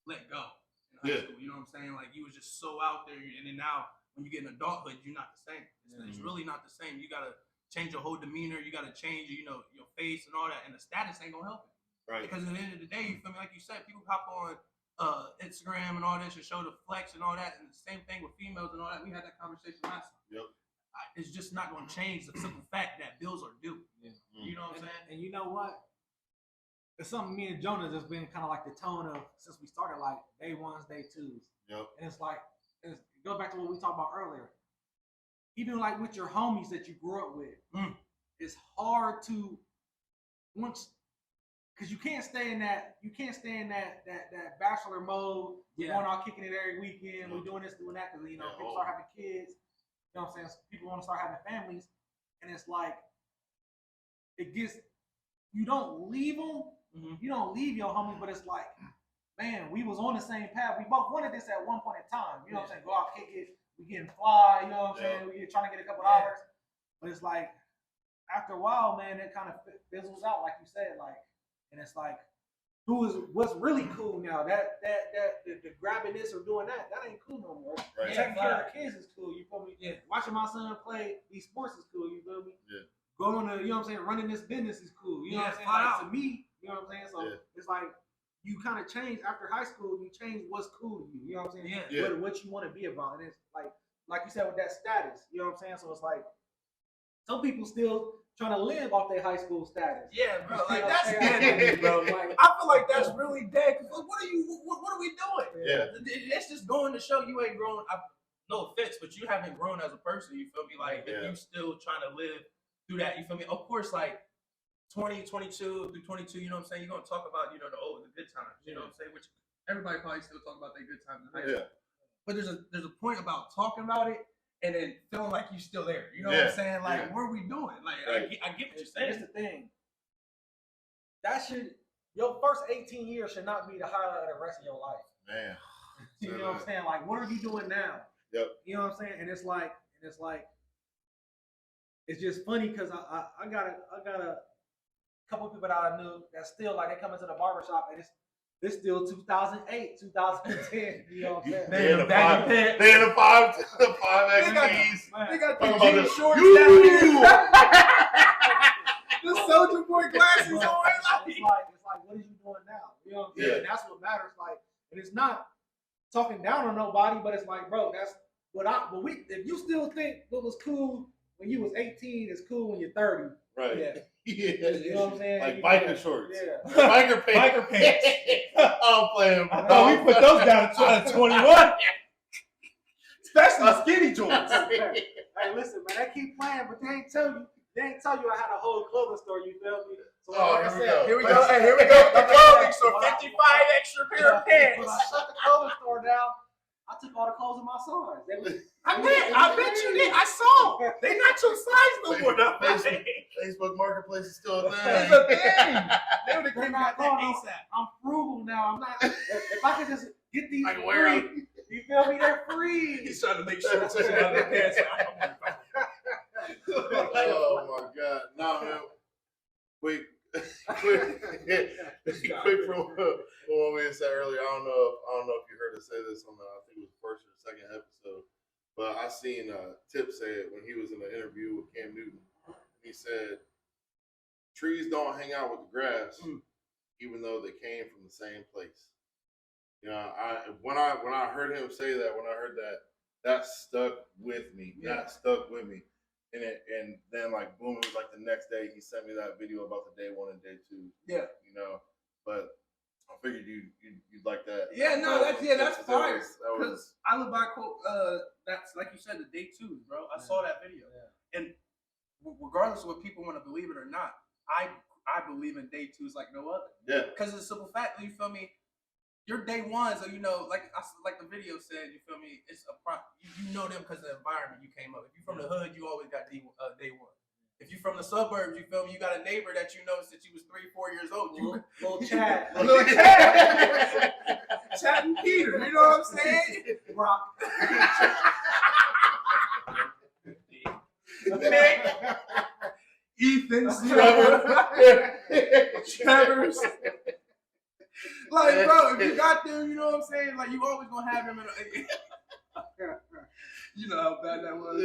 let go in high school. You know what I'm saying? Like you was just so out there, and then now when you get in adulthood, you're not the same. It's really not the same. You gotta change your whole demeanor. You gotta change your face and all that, and the status ain't gonna help it. Right. Because at the end of the day, you feel me? Like you said, people hop on Instagram and all this and show the flex and all that, and the same thing with females and all that. We had that conversation last time. Yep. It's just not going to change the simple fact that bills are due. Yeah. You know what I'm saying? And you know what? It's something me and Jonah just been kind of like the tone of since we started, like day ones, day twos. Yep. And it's like, it goes back to what we talked about earlier. Even like with your homies that you grew up with, it's hard to once. Because you can't stay in that bachelor mode. We're going out kicking it every weekend. We're doing this, doing that. Because people start having kids. You know what I'm saying? People want to start having families, and it's like you don't leave them. You don't leave your homies, but it's like, man, we was on the same path. We both wanted this at one point in time. You know what I'm saying? Go out, kick it. We getting fly. You know what I'm saying? We trying to get a couple dollars, but it's like after a while, man, it kind of fizzles out, like you said, like. And it's like, what's really cool now? That the grabbing this or doing that ain't cool no more. Right. Taking care of the kids is cool. You feel me? Yeah. Watching my son play these sports is cool. You feel me? Yeah. Going to, you know what I'm saying, running this business is cool. You know what I'm saying? Like, to me, you know what I'm saying? So it's like you kind of change after high school. You change what's cool to you. You know what I'm saying? Yeah. What you want to be about. And it's like you said with that status. You know what I'm saying? So it's like some people still trying to live off their high school status. Yeah, bro. Like that's dead to me, bro. Like I feel like that's really dead. Cause what are we doing? Yeah. It's just going to show you ain't grown. No offense, but you haven't grown as a person. You feel me? Like if you still trying to live through that. You feel me? Of course, like 20, 22 through 22. You know what I'm saying? You're gonna talk about the good times. You know what I'm saying? Which everybody probably still talk about their good times in high school. But there's a point about talking about it. And then feeling like you're still there. You know what I'm saying? Like, what are we doing? Like, I get what you're saying. Here's the thing. Your first 18 years should not be the highlight of the rest of your life. Man. You know what I'm saying? Like, what are you doing now? Yep. You know what I'm saying? And it's like, it's just funny because I got a couple of people that I knew that still, like, they come into the barbershop and it's still 2008, 2010. You know what I'm saying? They in the 5X keys. They got the jean shorts down here. The Soldier Boy glasses on. It's like, what are you doing now? You know what I'm saying? And that's what matters. Like, and it's not talking down on nobody, but it's like, bro, that's if you still think what was cool when you was 18 is cool when you're 30. Right. Yeah. You know what I'm saying? Like biker shorts. Yeah. Biker pants. Biker pants. I'm playing. We put those down to 21. Especially skinny joints. Hey, listen, man, they keep playing, but they ain't tell you I had a whole clothing store, you feel me? So like I said, here we go. Hey, here we go. The clothing store, 55 extra pair of pants. When I shut the clothing store down, I took all the clothes of my size. I bet you did. I saw. They not your size no more. Facebook Marketplace is still a thing. It's a thing. They would have came out ASAP. I'm frugal now. I'm not. If I could just get these free, you feel me? They're free. He's trying to make sure it's out their pants. Oh my God! No, man. Quick from what we said earlier. I don't know if you heard us say this on I think it was the first or second episode, but I seen Tip say it when he was in an interview with Cam Newton. He said, "Trees don't hang out with the grass, even though they came from the same place." You know, when I heard him say that, that stuck with me. Yeah. That stuck with me. And then like boom, it was like the next day he sent me that video about the day one and day two. Yeah. You know, but I figured you'd like that. Yeah, no, that's fire. Because I live by quote. That's like you said, the day twos, bro. I saw that video, and regardless of what people want to believe it or not, I believe in day twos like no other. Yeah. Because it's a simple fact. You feel me? Your day ones, or like the video said, you feel me? It's you know them because of the environment you came up. If you're from the hood, you always got day one. If you're from the suburbs, you feel me? You got a neighbor that you know since you was 3-4 years old. Little Chad, Chad and Peter. You know what I'm saying? Rock. Ethan's, Trevor. Trevor's. Like, bro, if you got them, you know what I'm saying? Like, you always gonna have them in you know how bad that was.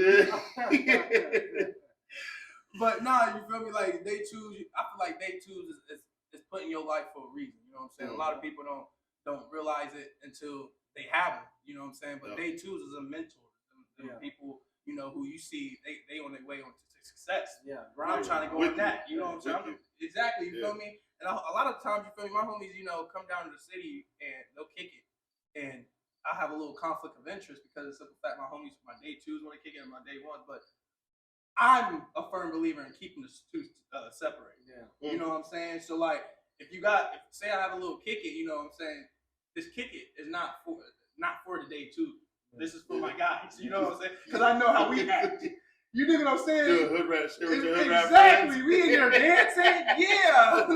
But nah, you feel me? Like, day twos, I feel like day twos is put in your life for a reason. You know what I'm saying? A lot of people don't realize it until they have it. You know what I'm saying? But day twos is a mentor. People, you know, who you see, they on their way on to success. Yeah, I'm trying to go with that. You know what I'm saying? Exactly. You feel me? And a lot of times, you feel me? My homies, you know, come down to the city and they'll kick it, and I have a little conflict of interest because of the simple fact my homies, my day twos want to kick it and my day ones, but I'm a firm believer in keeping the two separate. Yeah. You know what I'm saying? So like, if say I have a little kick it, you know what I'm saying? This kick it is not for the day two. This is for my guys. You know what I'm saying? Because I know how we act. You dig what I'm saying? Do a hood rat shit with your hood rat Exactly. friends. We in there dancing. Yeah.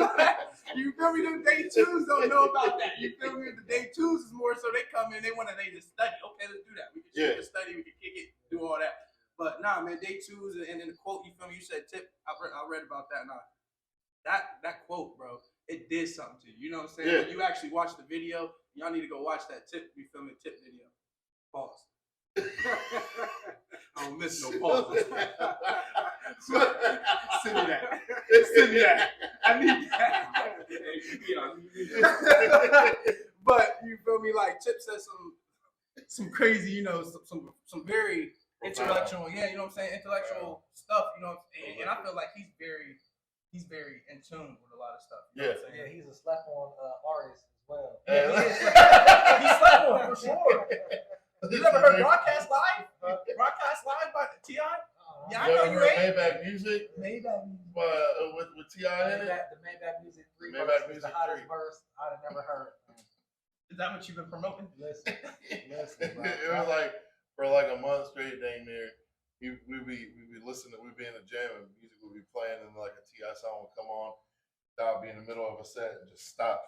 You feel me? Them day twos don't know about that. You feel me? The day twos is more so they come in, they just study. Okay, let's do that. We can study, we can kick it, do all that. But nah, man, day twos and then the quote, you feel me? You said tip. I read about that. Nah, that quote, bro, it did something to you. You know what I'm saying? Yeah. When you actually watch the video, y'all need to go watch that tip. You feel me? Tip video. Pause. I don't miss no pause. Send me that. Send me that. I need that. But you feel me? Like Tip said some crazy, you know, some very intellectual, yeah, you know what I'm saying, intellectual stuff, you know, and I feel like he's very in tune with a lot of stuff. You know what I'm saying? Yeah, he's a slap on artist as well. He's slap on for sure. You ever heard Broadcast Live? Broadcast Live by T.I.? Yeah, I know you ain't. Maybach Music? Maybach Music. With T.I. in it? The Maybach Music 3 Maybach verse is Music the hottest 3. verse I'd have never heard. Is that what you've been promoting? Listen, bro. It was like, for like a month straight, dang near. We'd be listening, we'd be in the gym and music would be playing and like a T.I. song would come on. I'd be in the middle of a set and just stop.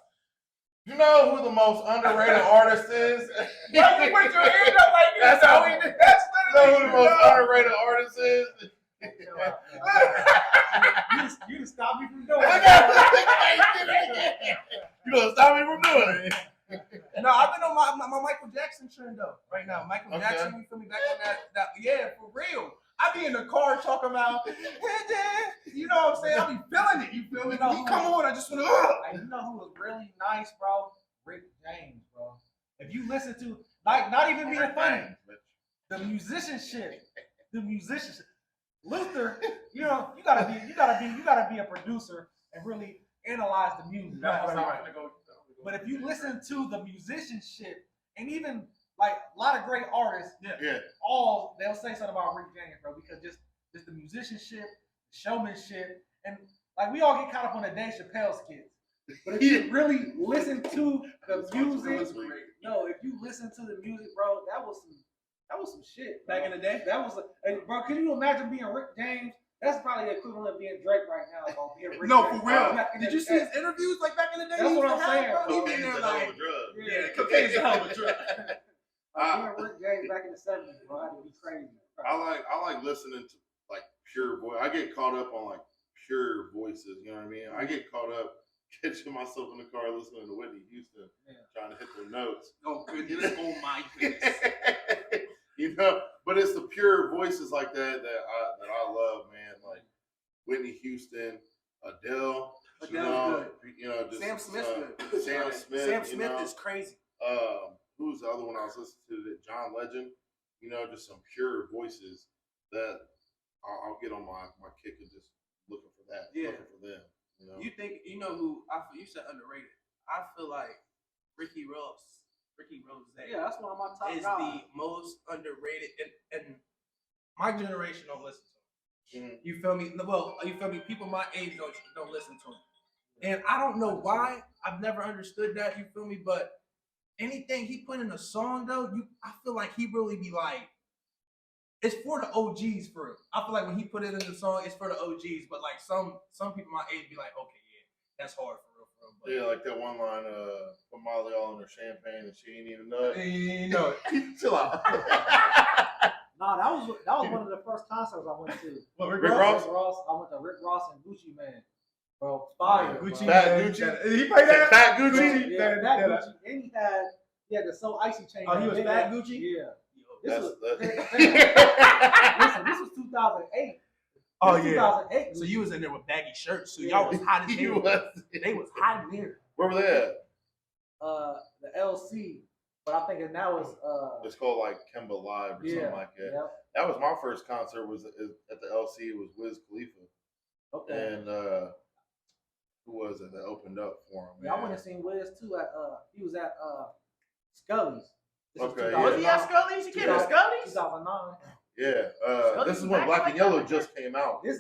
You know who the most underrated artist is? Why you put your hand up like this? That's how we do. That's You know who the most underrated artist is? You just stopped me from doing I it. got You gonna stop me from doing it? No, I've been on my Michael Jackson trend though. Right now, Michael Jackson, you feel me? Back on that, yeah, for real. I be in the car talking about, you know what I'm saying? I be feeling it. You feel me? No, come on, I just want to. You know who was really nice, bro? Rick James, bro. If you listen to, like, not even being funny, the musicianship. Luther, you know, you gotta be a producer and really analyze the music. But if you listen to the musicianship and even like a lot of great artists, all they'll say something about Rick James, bro, because just the musicianship, showmanship, and like we all get caught up on the Dave Chappelle skits. But if you really listen to the music, if you listen to the music, bro, that was some shit. Bro. Back in the day? That was bro, can you imagine being Rick James? That's probably the equivalent of being Drake right now. Being Rick James. For real. Did you see his interviews like back in the day? That's what I'm saying. He been there like, cocaine's a hell of a drug. Being Rick James back in the 70s, bro, that'd be crazy. I like listening to like pure voice. I get caught up on like pure voices. You know what I mean? I get caught up catching myself in the car listening to Whitney Houston, trying to hit their notes. Oh goodness! Oh my goodness! You know, but it's the pure voices like that I love, man. Like Whitney Houston, Adele. Adele's good. You know, just Sam Smith's good. Sam Smith. Sam Smith is crazy. Who's the other one I was listening to? John Legend. You know, just some pure voices that I'll get on my kick and just looking for that. Yeah. Looking for them. You know? You think you know who you said underrated? I feel like Ricky Rose. Yeah, that's one of my top is guys. the most underrated, and my generation don't listen to him. You feel me? Well, you feel me? People my age don't listen to him, and I don't know why. I've never understood that. You feel me? But anything he put in a song, though, I feel like he really be like, it's for the OGs for real. I feel like when he put it in the song, it's for the OGs. But like some people my age be like, okay, yeah, that's hard for real. But yeah, like that one line, put Molly all in her champagne and she ain't even know it. you know it. Chill out. Nah, that was one of the first concerts I went to. What, Rick Rick Ross? Ross? I went to Rick Ross and Gucci Man. Bro, fire. Gucci bro. Fat Man. Gucci? He played that? Fat Gucci? Yeah, Fat Gucci. And he had the So Icy chain. Oh, he was Fat that. Gucci? Yeah. That's, Listen, this was 2008. Oh, This yeah. 2008. So you was in there with baggy shirts, so Yeah. y'all was hot as You hell. was. They was hot in there. Where were they at? The LC, but I think that was It's called like Kemba Live or something like that. Yep. That was my first concert. Was at the LC. It was Wiz Khalifa, Okay. and who was it that opened up for him? Yeah, I went and seen Wiz too at he was at Scully's. This was Okay, 2009. Was he at Scully's? He came to Scully's? 2009. Yeah, this is when Black and Yellow just came out. This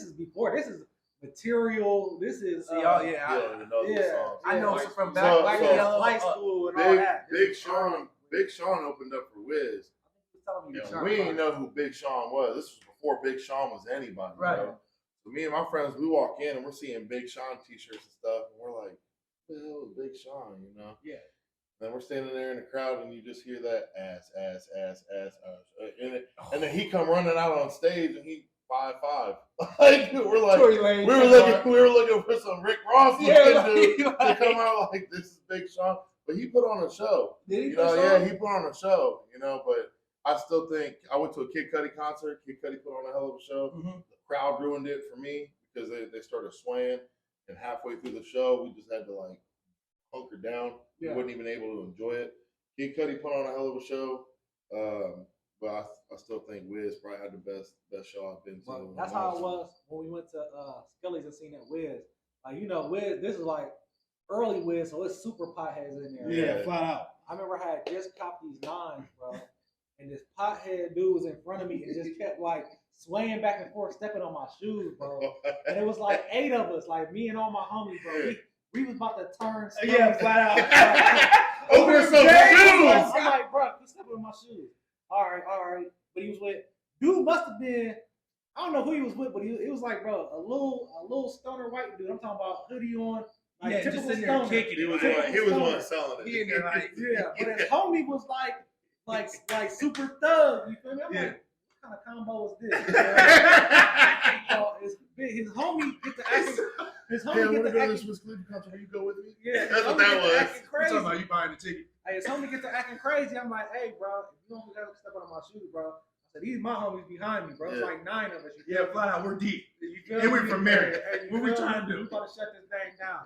is before. This is Material. This is See, oh, You yeah. don't even know these yeah. songs. I know Yeah. from So- Black and so- Yellow. high school and all that. Big Sean opened up for Wiz. Telling me Yeah, Sean we didn't Paul. know who Big Sean was. This was before Big Sean was anybody. Right. Bro. So me and my friends, we walk in and we're seeing Big Sean t-shirts and stuff, and we're like, "Who the hell is Big Sean?" You know? Yeah. Then we're standing there in the crowd, and you just hear that ass, and then he come running out on stage, and he 5'5". Like we're like, Tory Lanez, we were looking for some Rick Ross looking dude to come out like this is Big Sean, but he put on a show. Did he You put know, some? yeah, he put on a show. You know, but I still think I went to a Kid Cudi concert. Kid Cudi put on a hell of a show. Mhm. The crowd ruined it for me because they started swaying, and halfway through the show, we just had to like hunker down. Yeah. We wasn't even able to enjoy it. Kid Cudi put on a hell of a show, but I still think Wiz probably had the best show I've been to. Well, that's how it was when we went to Scully's and seen that Wiz. Like Wiz, this is like early Wiz, so it's super potheads in there. Yeah. flat out. I remember I had just copped these nines, bro, and this pothead dude was in front of me and just kept like swaying back and forth, stepping on my shoes, bro. And it was like 8 of us, like me and all my homies, bro. We was about to turn. Yeah, flat out. Open some shoes. I'm like, bro, quit stepping on my shoes. All right. But he was with dude. Must have been. I don't know who he was with, but it was like, bro, a little stoner white dude. I'm talking about hoodie on, like Yeah, just typical in there stoner. kicking He it. was Like, the one selling it. He in there like, Yeah, but his homie was like super thug. You feel me? I'm Yeah. like, what kind of combo is this? His homie get to acting. His Yeah, I homie want get to to go to acting. this Wiz Khalifa concert. Will you go with me? Yeah, That's what that was. you Acting crazy. talking about you buying the ticket. Hey, his homie get to acting crazy. I'm like, hey, bro, if you don't gotta step on my shoes, bro. I said, these my homies behind me, bro. It's Yeah. like 9 of us. You Yeah, feel me? flat out. We're deep. You feel And me? we from Marion. Hey, you What we feel trying me? to do? We about to shut this thing down.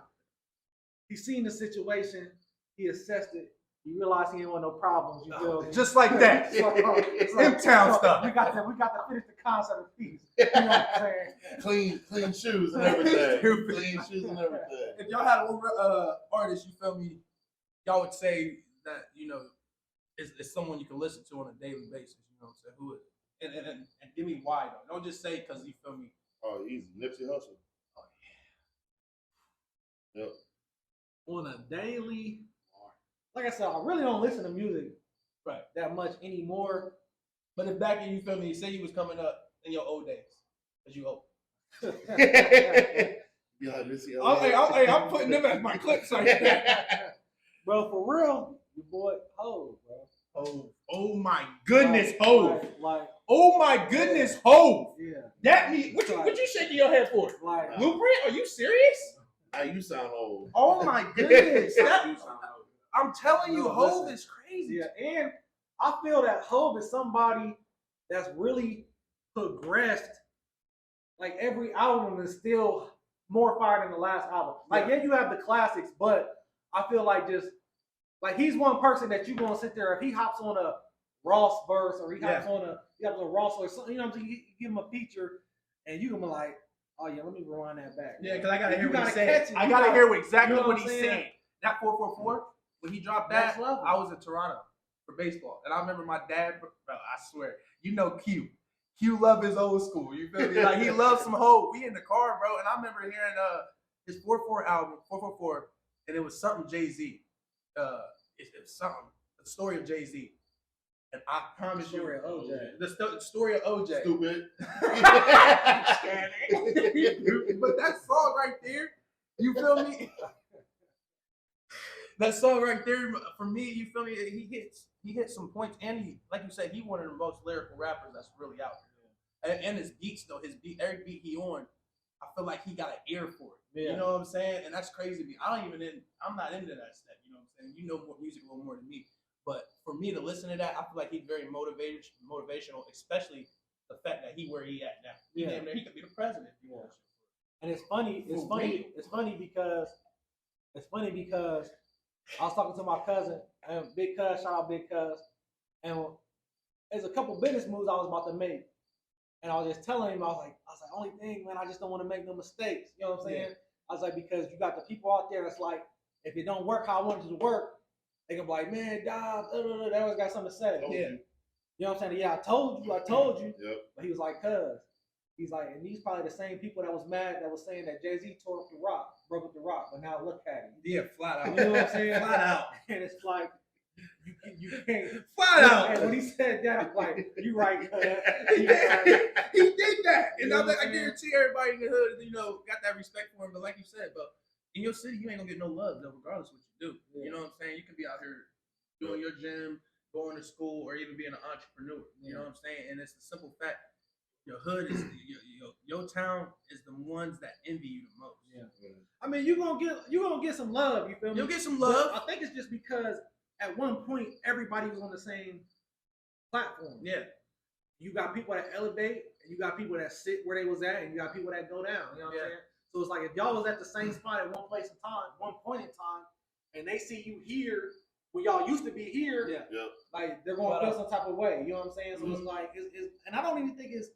He seen the situation. He assessed it. He realized he didn't want no problems. You feel me? Just like that. In town stuff. We got to finish the concert of peace. You know what I'm saying? Clean shoes and everything. Stupid. Clean shoes and everything. If y'all had an artist, you feel me, y'all would say that, is someone you can listen to on a daily basis. You know what I'm saying? Who is it? And give me why, though. Don't just say because you feel me. Oh, easy. Nipsey Hussle. Oh, Yep. On a daily, like I said, I really don't listen to music Right. that much anymore. But if back in, you feel me, say you was coming up in your old days, because you old. Yeah, Nipsey I'm putting them as my clips right there. Bro, for real, your boy Hov, bro. Oh my goodness, Like- Hov. Like, Oh my goodness, Hov. yeah. That me. What you shaking your head for? Like, Blueprint? Are you serious? Now you sound old. Oh my goodness. I'm telling you, No, Hov listen. is crazy. yeah, and I feel that Hov is somebody that's really progressed. Like every album is still more fire than the last album. Like, yeah, you have the classics, but I feel like just like he's one person that you're gonna sit there if he hops on a Ross verse or he hops on a Ross or something, you know what I'm saying? You give him a feature and you gonna be like, oh yeah, let me rewind that back. Yeah, because I gotta hear You what he's gotta saying. catch it. I You gotta gotta- hear exactly you know what what he's I'm saying? saying. That 444, when he dropped Next that, level. I was in Toronto for baseball. And I remember my dad, bro, I swear, Q. Q love his old school. You feel me? Like he loves some Hov. We in the car, bro. And I remember hearing his 444 album, 444, and it was something Jay-Z. It's something, the story of Jay-Z. And I promise you, Story of OJ. the story of OJ. Stupid. But that song right there, you feel me? That song right there, for me, you feel me? He he hit some points, and he, like you said, he one of the most lyrical rappers that's really out there. And his beats though, every beat he on, I feel like he got an ear for it. Yeah. You know what I'm saying? And that's crazy to me. I'm not into that stuff. You know what I'm saying? You know more music a little more than me. But for me to listen to that, I feel like he's very motivational, especially the fact that he where he at now. Yeah. He could be the president. Yeah. And it's funny because I was talking to my cousin, and Big Cuz, shout out Big Cuz, and there's a couple business moves I was about to make. And I was just telling him, I was like, only thing, man, I just don't want to make no mistakes. You know what I'm saying? Yeah. I was like, because you got the people out there that's like, if it don't work how I want it to work, they can be like, man, dog, they always got something to say. Yeah. You know what I'm saying? Yeah, I told you. Yep. But he was like, cuz. He's like, and these probably the same people that was mad that was saying that Jay-Z tore up the rock, broke up the rock, but now look at him. Yeah, flat out. You know what I'm saying? Flat out. And it's like, you can't. Flat out. And when he said that, I'm like, you right, cuz. He did that. And I guarantee everybody in the hood, got that respect for him. But like you said, but in your city, you ain't gonna get no love though, regardless of what you do. Yeah. You know what I'm saying? You can be out here doing your gym, going to school, or even being an entrepreneur. You know what I'm saying? And it's the simple fact, your hood is your town is the ones that envy you the most. Yeah. I mean, you're gonna get some love. You feel me? You'll get some love. But I think it's just because at one point everybody was on the same platform. Yeah. You got people that elevate, and you got people that sit where they was at, and you got people that go down. You know what I'm saying? So it's like if y'all was at the same spot at one point in time, and they see you here when y'all used to be here, like they're gonna feel some type of way. You know what I'm saying? So it's like, and I don't even think it's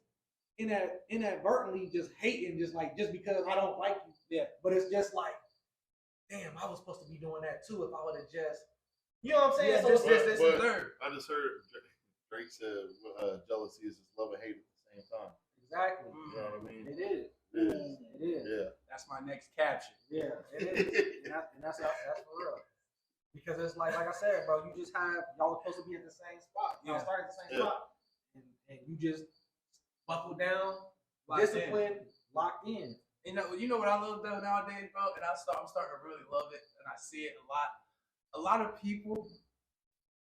inadvertently just hating, just because I don't like you. Yeah. But it's just like, damn, I was supposed to be doing that too if I would have just, you know what I'm saying? Yeah, so this third. I just heard Drake said jealousy is just love and hate at the same time. Exactly. You know what I mean? It is. It is. Yeah. That's my next caption. Yeah, it is. and that's for real. Because it's like I said, bro, you just y'all are supposed to be at the same spot. Y'all started at the same spot. And you just buckle down, discipline, locked in. You know what I love though nowadays, bro? And I'm starting to really love it, and I see it a lot. A lot of people,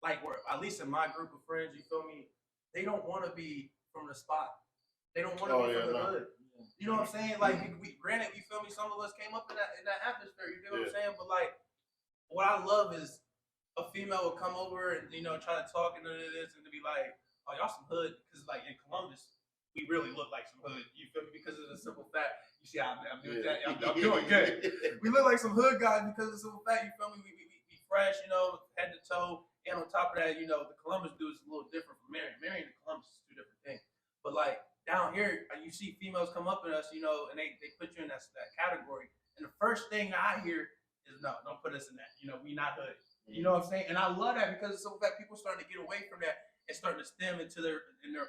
like, at least in my group of friends, you feel me? They don't want to be from the spot. They don't want to be from the hood. You know what I'm saying? Like, granted, you feel me? Some of us came up in that atmosphere. You know what I'm saying? But like, what I love is a female will come over and try to talk and this and to be like, oh, y'all some hood, because like in Columbus, we really look like some hood. You feel me? Because of the simple fact. You see how I'm doing that? I'm doing good. We look like some hood guys because of the simple fact. You feel me? We fresh, head to toe. And on top of that, the Columbus dude is a little different from Marion. Marion and Columbus is two different things. But like down here, you see females come up at us, and they put you in that category. And the first thing I hear is, no, don't put us in that. We not hood. You know what I'm saying? And I love that because it's so fact people starting to get away from that and starting to stem into their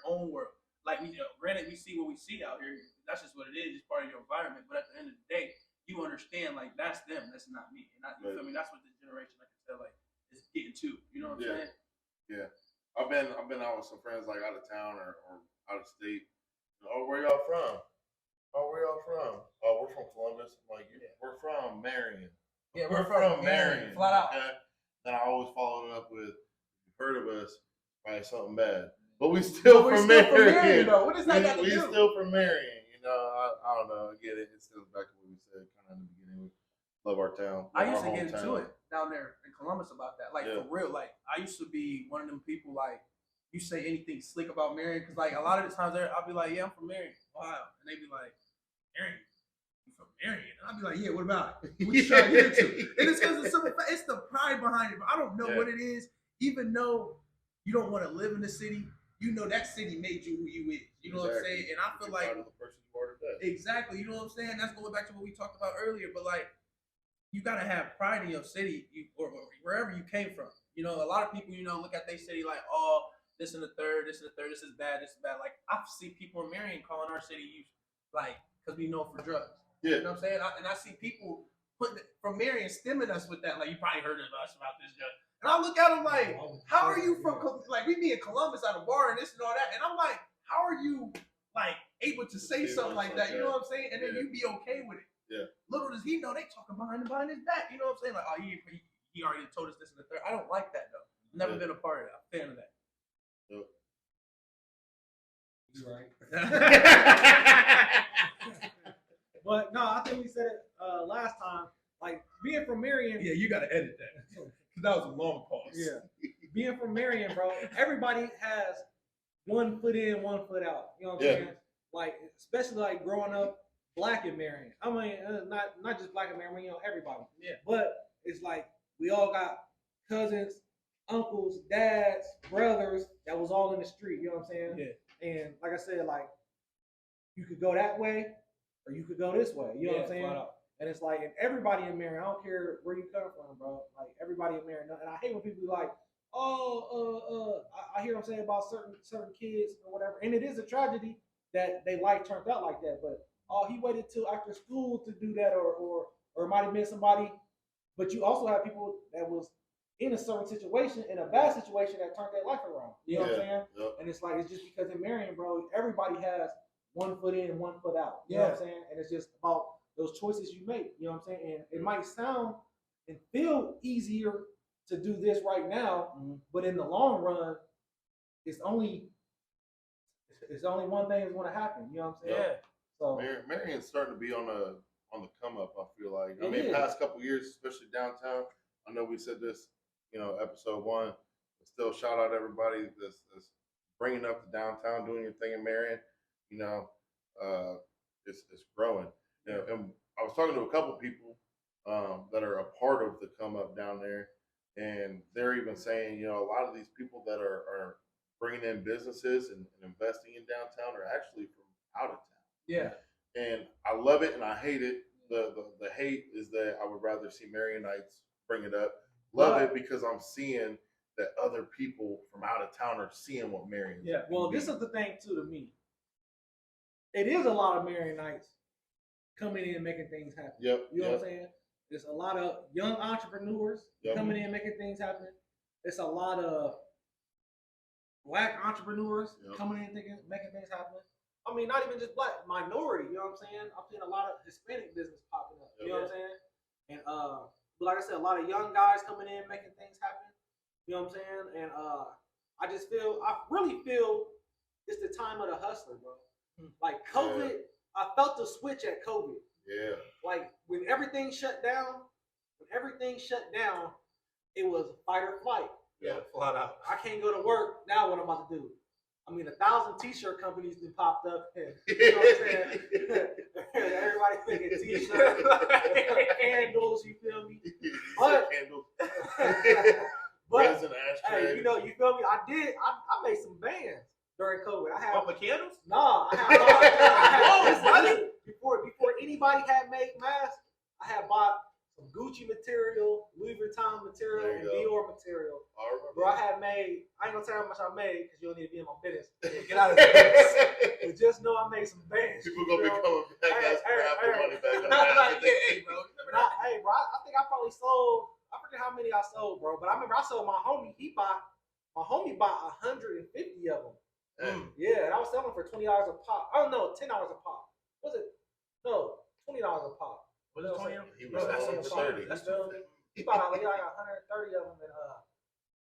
own world. Like, granted, we see what we see out here. That's just what it is. It's part of your environment. But at the end of the day, you understand, like, that's them. That's not me. And you feel me? That's what this generation, like I said, like, is getting to. You know what I'm saying? Yeah. I've been out with some friends, like, out of town or out of state. Oh, where y'all from? Oh, where y'all from? Oh, we're from Columbus. I'm like, we're from Marion. Yeah, we're from Marion. Flat out. Okay? Then I always follow it up with, if you've heard of us, probably something bad. But we still from Marion. Though. What does that got to do? We still from Marion. I don't know. I get it. It stems back to what we said kind of in the beginning. We love our town. I used to get into it down there in Columbus about that. Like, for real. Like, I used to be one of them people, like, you say anything slick about Marion, because like a lot of the times I'll be like, yeah, I'm from Marion, Ohio, and they be like, Marion, you from Marion? And I'll be like, yeah, what about it? What you trying to get into? And it's because it's the pride behind it. But I don't know what it is. Even though you don't want to live in the city, that city made you who you is. You know what I'm saying? And I feel like the person you are today. Exactly. You know what I'm saying? That's going back to what we talked about earlier. But like, you gotta have pride in your city, or wherever you came from. A lot of people, look at their city like, oh, this and the third, this is bad, this is bad. Like, I see people in Marion calling our city like, because we know for drugs. Yeah. You know what I'm saying? And I see people from Marion stemming us with that. Like, you probably heard of us about this drug. And I look at them like, how are you from, like, we be in Columbus at a bar and this and all that. And I'm like, how are you, like, able to say something like that? You know what I'm saying? And then you be okay with it. Yeah. Little does he know they talking behind his back. You know what I'm saying? Like, oh, he already told us this and the third. I don't like that, though. Never been a part of that. I'm a fan of that. You right. But no, I think we said it last time. Like being from Marion. Yeah, you gotta edit that. That was a long pause. Yeah. Being from Marion, bro, everybody has 1 foot in, 1 foot out. You know what I'm saying? Like, especially like growing up black in Marion. I mean, not just black in Marion, you know, everybody. Yeah. But it's like we all got cousins, uncles, dads, brothers that was all in the street. You know what I'm saying? Yeah. And like I said, like you could go that way or you could go this way. You know what I'm saying? And it's like, and everybody in Marion, I don't care where you come from, bro. Like everybody in Marion, and I hate when people be like, "Oh, I hear them saying about certain kids or whatever," and it is a tragedy that they life turned out like that. But he waited till after school to do that, or it might have been somebody. But you also have people that was in a certain situation, in a bad situation, that turned their life around. You know what I'm saying? Yep. And it's like, it's just because in Marion, bro, everybody has 1 foot in, 1 foot out. You know what I'm saying? And it's just about those choices you make. You know what I'm saying? And it might sound and feel easier to do this right now, but in the long run, it's only one thing that's going to happen. You know what I'm saying? Yeah. So Marion's starting to be on the come up. I feel like. I It mean, is. past couple years, especially downtown. I know we said this, episode 1. But still, shout out everybody that's bringing up the downtown, doing your thing in Marion. It's growing. And I was talking to a couple people that are a part of the come up down there, and they're even saying, a lot of these people that are bringing in businesses and investing in downtown are actually from out of town. Yeah. And I love it and I hate it. The hate is that I would rather see Marionites bring it up. Love it because I'm seeing that other people from out of town are seeing what Marion. yeah. Well, this is the thing too to me. It is a lot of Marionites coming in and making things happen. Yep. You know what I'm saying? There's a lot of young entrepreneurs coming in and making things happen. There's a lot of black entrepreneurs coming in and making things happen. I mean, not even just black, minority, you know what I'm saying? I'm seeing a lot of Hispanic business popping up, you know what I'm saying? And but like I said, a lot of young guys coming in making things happen. You know what I'm saying? And I really feel it's the time of the hustler, bro. Like COVID, I felt the switch at COVID. Yeah. Like when everything shut down, it was fight or flight. Yeah, flat out. I can't go to work. Now what I'm about to do? I mean, 1,000 t-shirt companies been popped up. And, you know what I'm saying? Everybody making t-shirts, candles. You feel me? But candles. but Resin ashtrays. hey, you feel me? I made some bands during COVID. I had candles? Nah, I had before anybody had made masks. I had bought some Gucci material, Louis Vuitton material, and Dior material. Bro, I had made, I ain't gonna tell you how much I made because you don't need to be in my business. Get out of this. But just know I made some bands. People gonna be coming back asking for half the money back. Hey, bro. Hey, bro, I think I probably sold, I forget how many I sold, bro. But I remember I sold my homie, bought 150 of them. Yeah, and I was selling for $20 a pop. Oh no, $10 a pop. Was it? No, $20 a pop. Was it 20? He was selling for 30. He bought like 130 of them, and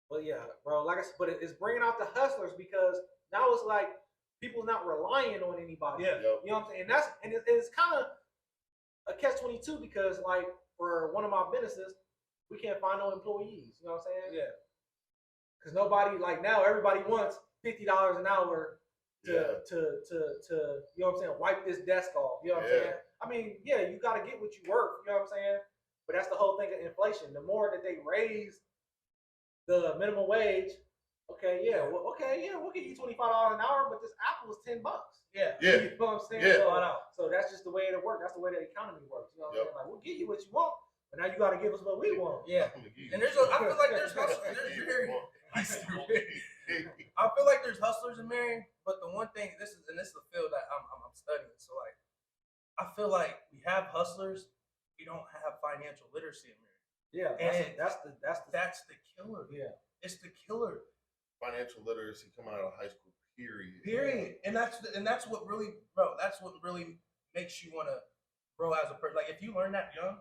but yeah, bro. Like I said, but it's bringing out the hustlers because now it's like people's not relying on anybody. Yeah, you know what I'm saying. And it's kind of a catch-22 because like for one of my businesses, we can't find no employees. You know what I'm saying? Yeah. Because nobody like now everybody wants $50 an hour to you know what I'm saying, wipe this desk off. You know what I'm saying? I mean, yeah, you got to get what you work. You know what I'm saying? But that's the whole thing of inflation. The more that they raise the minimum wage, we'll give you $25 an hour, but this apple is $10. Yeah. You know what I'm saying? Yeah. So that's just the way it works. That's the way the economy works. You know what I'm saying? Like, we'll give you what you want, but now you got to give us what we want. Yeah. And I feel like there's hustlers. I feel like there's hustlers in Marion, but the one thing, this is the field that I'm studying. So like, I feel like we have hustlers, we don't have financial literacy in Marion. Yeah, and that's the killer. Yeah, it's the killer. Financial literacy coming out of high school. Period. And that's what really, bro. That's what really makes you want to grow as a person. Like if you learn that young,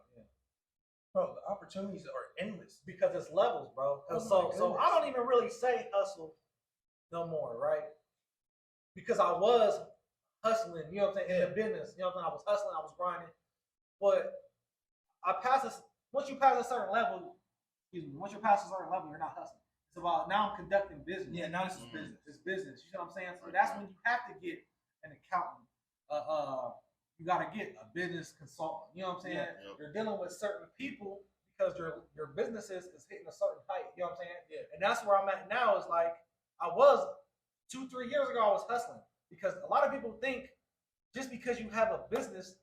Bro, the opportunities are endless. because it's levels, bro. Oh So I don't even really say hustle no more, right? Because I was hustling, you know what I'm saying, in the business. You know what I'm saying? I was hustling, I was grinding. But I passed this once you pass a certain level, once you pass a certain level, you're not hustling. It's about now I'm conducting business. Yeah, now this is business. It's business. You know what I'm saying? So that's when you have to get an accountant. You got to get a business consultant. You know what I'm saying? Yeah. You're dealing with certain people because your businesses is hitting a certain height. You know what I'm saying? Yeah. And that's where I'm at now. Is like I was 2-3 years ago. I was hustling because a lot of people think just because you have a business,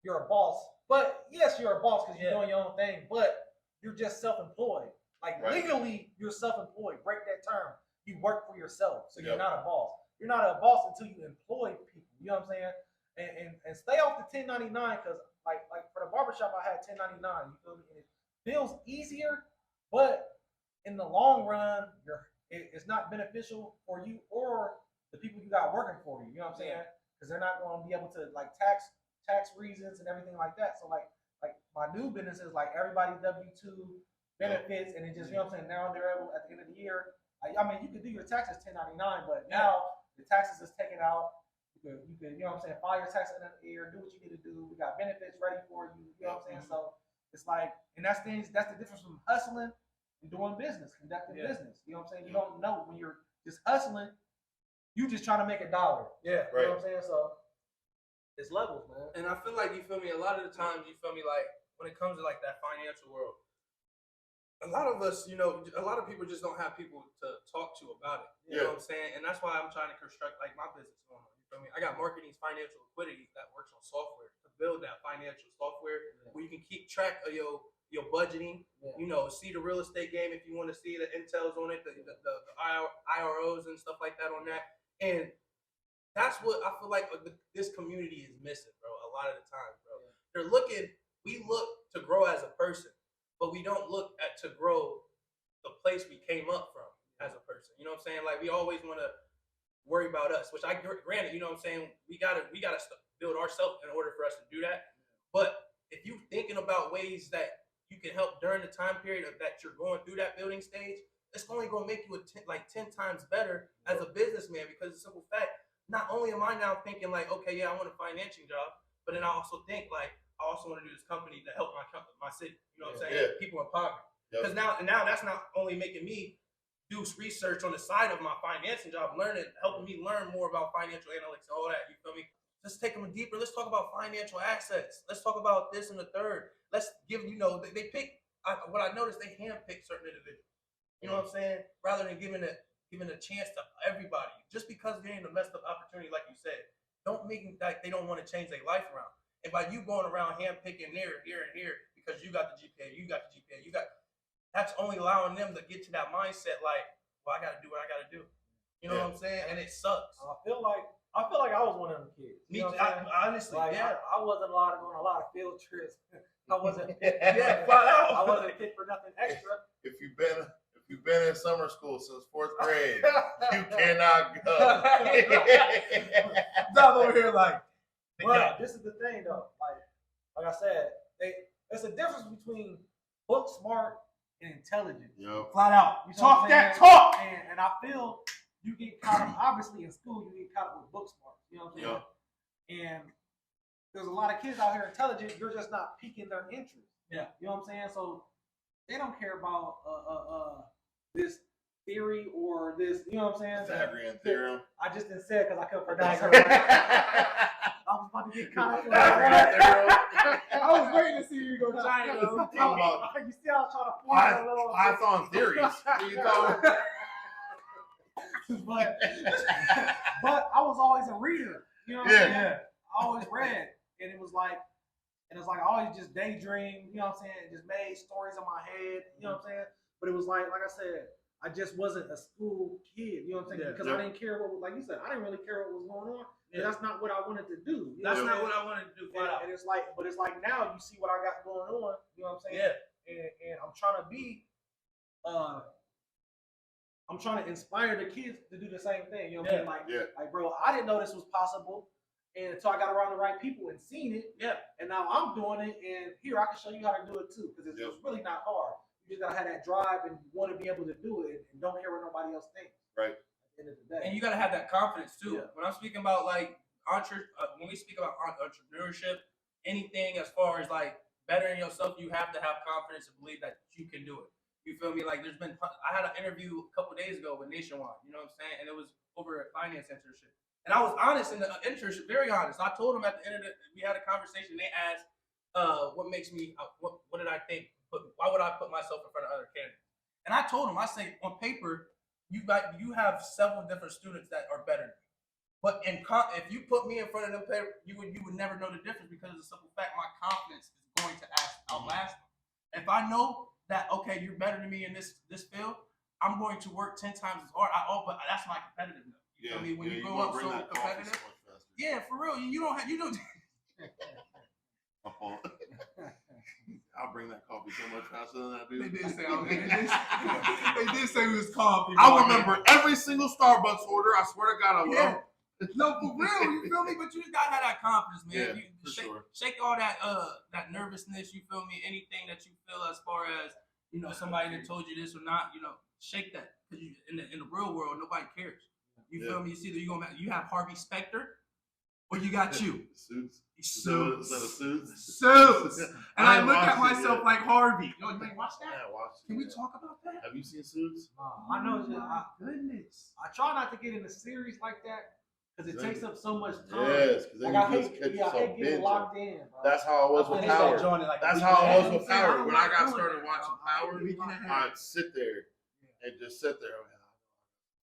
you're a boss. But yes, you're a boss because you're doing your own thing. But you're just self-employed. Like legally, you're self-employed. Break that term. You work for yourself, so you're not a boss. You're not a boss until you employ people. You know what I'm saying? And stay off the 1099 because like for the barbershop, I had 1099. You feel me? And it feels easier, but in the long run, it's not beneficial for you or the people you got working for you. You know what I'm saying? Because they're not going to be able to like tax reasons and everything like that. So like my new business is like everybody's W-2 benefits, and it just, you know what I'm saying, now they're able at the end of the year. I mean, you could do your taxes 1099, but now the taxes is taken out. You could, you know what I'm saying, file your taxes at the end of the year, do what you need to do. We got benefits ready for you. You know what I'm saying? So it's like, and that's the difference from hustling and doing business, conducting business. You know what I'm saying? You don't know when you're just hustling, you just trying to make $1. Yeah. You know what I'm saying? So it's levels, man. And I feel like, you feel me, a lot of the times, you feel me, like when it comes to like that financial world, a lot of us, you know, a lot of people just don't have people to talk to about it. You know what I'm saying? And that's why I'm trying to construct like my business going on. You feel me? I got marketing's financial liquidity that works on software to build that financial software where you can keep track of your budgeting. You know, see the real estate game if you want to see the intels on it, the IROs and stuff like that on that. And that's what I feel like this community is missing, bro. A lot of the time, bro. We look to grow as a person, but we don't look to grow the place we came up from as a person. You know what I'm saying? Like we always want to worry about us, which granted, you know what I'm saying? We gotta build ourselves in order for us to do that. But if you thinking about ways that you can help during the time period that you're going through that building stage, it's only going to make you 10 times better as a businessman, because the simple fact, not only am I now thinking like, okay, yeah, I want a financing job, but then I also think like, I also want to do this company to help my city. You know what I'm saying? People in poverty. Because now that's not only making me do research on the side of my financing job, helping me learn more about financial analytics and all that. You feel me? Let's take them deeper. Let's talk about financial assets. Let's talk about this and the third. Let's give, you know, they pick, what I noticed, they handpick certain individuals. You know what I'm saying? Rather than giving a chance to everybody. Just because they're in a messed up opportunity, like you said, don't make them like they don't want to change their life around. And by you going around handpicking here, and here, because you got the GPA, that's only allowing them to get to that mindset like, well, I got to do what I got to do. You know what I'm saying? And it sucks. I feel like I was one of them kids. Me, honestly, like, I wasn't allowed to go on a lot of field trips. I wasn't. Flat out. I wasn't picked for nothing extra. If you've been in summer school since 4th grade, you cannot go. Stop over here like. But this is the thing though. Like I said, there's a difference between book smart and intelligent. Flat out. You talk that talk. And I feel you get caught up. Obviously, in school, you get caught up with book smart. You know what I'm saying? And there's a lot of kids out here intelligent. You're just not piquing their interest. You know what I'm saying? So they don't care about this theory or this. You know what I'm saying? Pythagorean theorem. I just didn't say it because I couldn't pronounce it. I was about to get caught up in that. I was waiting to see you go China. You see, I was trying to point a little. Python theories. But I was always a reader. You know what I'm saying? I always read, and it was like I always just daydreamed. You know what I'm saying? Just made stories in my head. You know what I'm saying? But it was like I said, I just wasn't a school kid. You know what I'm saying? Because I didn't care what, like you said, I didn't really care what was going on. That's not what I wanted to do. That's not what I wanted to do. And it's like, but it's like now you see what I got going on. You know what I'm saying? And I'm trying to be, I'm trying to inspire the kids to do the same thing. You know what I'm saying? Like, bro, I didn't know this was possible, And so I got around the right people and seen it. Yeah. And now I'm doing it, and here I can show you how to do it too, because it's really not hard. You just gotta have that drive and want to be able to do it, and don't care what nobody else thinks. Right. At the end of the day. And you gotta have that confidence too. Yeah. When I'm speaking about like when we speak about entrepreneurship, anything as far as like bettering yourself, you have to have confidence and believe that you can do it. You feel me? Like I had an interview a couple days ago with Nationwide. You know what I'm saying? And it was over a finance internship. And I was honest in the internship, very honest. I told them at the end of we had a conversation. They asked, what makes me, what did I think? Why would I put myself in front of other candidates? And I told them, I say, on paper, you have several different students that are better than you. But if you put me in front of them, you would never know the difference, because of the simple fact my confidence is going to outlast them. If I know that, okay, you're better than me in this field, I'm going to work 10 times as hard. But that's my competitiveness. You feel me? When you grow up so competitive, yeah, for real. You don't. I'll bring that coffee so much faster than I do. They did say it was coffee. I remember every single Starbucks order. I swear to God, I will. Yeah. No, for real. You feel me? But you just gotta have that confidence, man. Yeah, shake all that that nervousness. You feel me? Anything that you feel as far as somebody that told you this or not, shake that, because in the real world nobody cares. You feel me? You see that you have Harvey Specter, or you got you. Suits. Suits. Suits. And I look at myself like Harvey. Yo, you ain't watch that? Yeah, watch it. Can we talk about that? Have you seen Suits? I know. Goodness. I try not to get into series like that, because it takes up so much time. Yes, because then I you just catch hate yourself getting binging. locked in, bro. That's how I was with Power. That's how I was with Power. When I got started watching Power, I'd sit there and just sit there. I have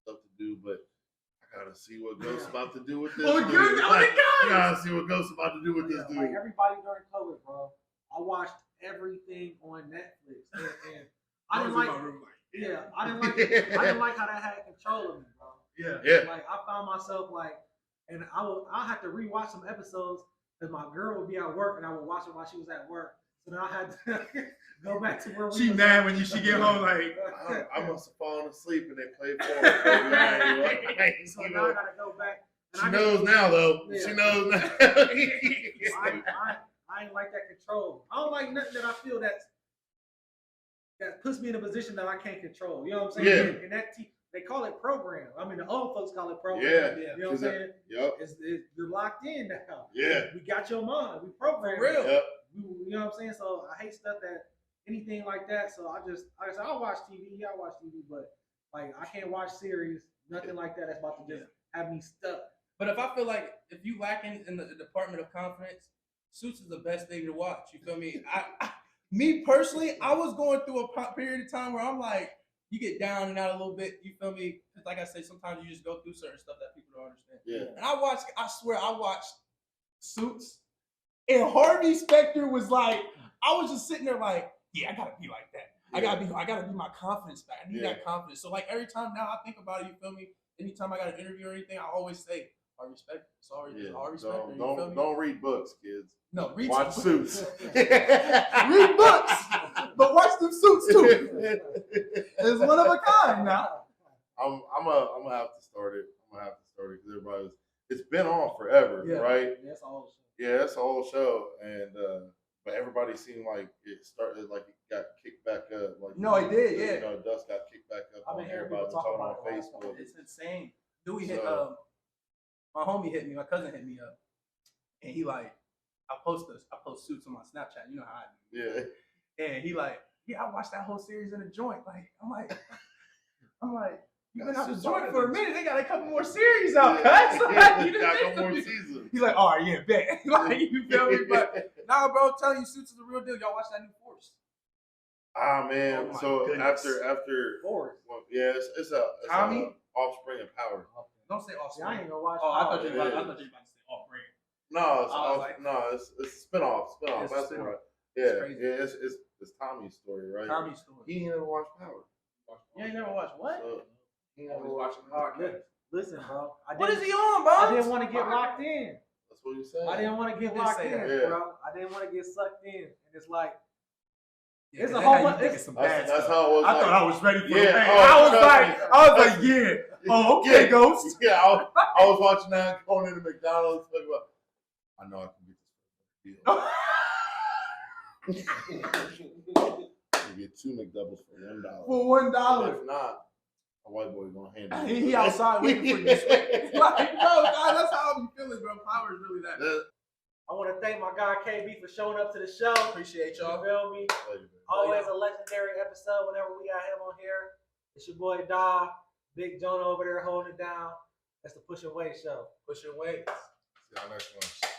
stuff to do, but I gotta see what Ghost's about to do with this. Oh, dude. I gotta see what Ghost's about to do with this dude. Like everybody during COVID, bro, I watched everything on Netflix, and I didn't like. Yeah, I didn't like how that had control of me, bro. Yeah. Like I found myself like, and I had to rewatch some episodes because my girl would be at work and I would watch it while she was at work. So then I had to go back to where she mad when she get home like I must have fallen asleep and they played for it. So now I gotta go back. And she knows now though. Yeah. She knows now. I ain't like that control. I don't like nothing that I feel that puts me in a position that I can't control. You know what I'm saying? Yeah. And that they call it program. I mean, the old folks call it program. Yeah. You know what I'm saying? Yep. You're locked in now. Yeah. We got your mind. We programmed. For real. Yep. You know what I'm saying? So I hate stuff that anything like that. So like I said, I'll watch TV. I watch TV, but like I can't watch series. Nothing like that. That's about to just have me stuck. But if I feel like if you lacking in the department of confidence, Suits is the best thing to watch. You feel me? Me personally, I was going through a period of time where I'm like, you get down and out a little bit. You feel me? Because like I say, sometimes you just go through certain stuff that people don't understand. Yeah. And I swear I watched Suits, and Harvey Specter was like, I was just sitting there like, yeah, I gotta be like that. Yeah. I gotta be my confidence back. I need that confidence. So like every time now I think about it, you feel me? Anytime I got an interview or anything, I always say, Harvey Specter. Sorry, Harvey Specter. Don't read books, kids. No, watch Suits. read books, but watch them Suits too. It's one of a kind now. I'm gonna have to start it. Because it's been on forever, right? Yeah, that's all. Yeah, that's the whole show, and but everybody seemed like it started like it got kicked back up. Like no, it did. Yeah, dust got kicked back up. I've been hearing everybody people talk about on it. Facebook. It's insane. Dewey hit my homie hit me. My cousin hit me up, and he like, I post Suits on my Snapchat. You know how I do. Yeah. And he like, yeah, I watched that whole series in a joint. Like, I'm like, you've been out the joint for a minute. They got a couple more series out, guys. Like, you got a couple more seasons. He's like, all right, yeah, bet. Like, you feel me? But nah, bro, I'm telling you, Suits is the real deal. Y'all watch that new Force. Ah man, Oh, so goodness. after Force. well, yeah, it's a offspring of Power. Don't say Offspring. I ain't gonna watch. Oh, I thought you you were were about about to say Offspring. No, it's it's spinoff. It's That's spin-off. right. It's Yeah, crazy. yeah, it's Tommy's story, right? Tommy's story. He ain't never watched Power. You ain't never watched what? So, he never Always watched watching podcast. Listen, bro. What is he on, bro? I didn't want to get locked in. That's what he said. I didn't want to get did locked say in, that. Yeah. bro. I didn't want to get sucked in, and it's like Yeah, it's a that whole how you bunch- think it's- it's some That's bad stuff. how it was. I like, thought I was ready for Yeah, it. oh, I was trust like, me. yeah. Oh, okay, Yeah. Ghost. Yeah, I was watching that going into McDonald's talking about I know I can get this for a better deal. You get 2 McDoubles for $1. For $1. If not, a white boy gonna handle it. He outside waiting for you. Like, bro, God, that's how I'm feeling, bro. Power is really that. I want to thank my guy KB for showing up to the show. Appreciate y'all. You feel me? Always a legendary episode whenever we got him on here. It's your boy Da, Big Jonah over there holding it down. That's the Pushing Weight Show. Pushing weights. See y'all next one.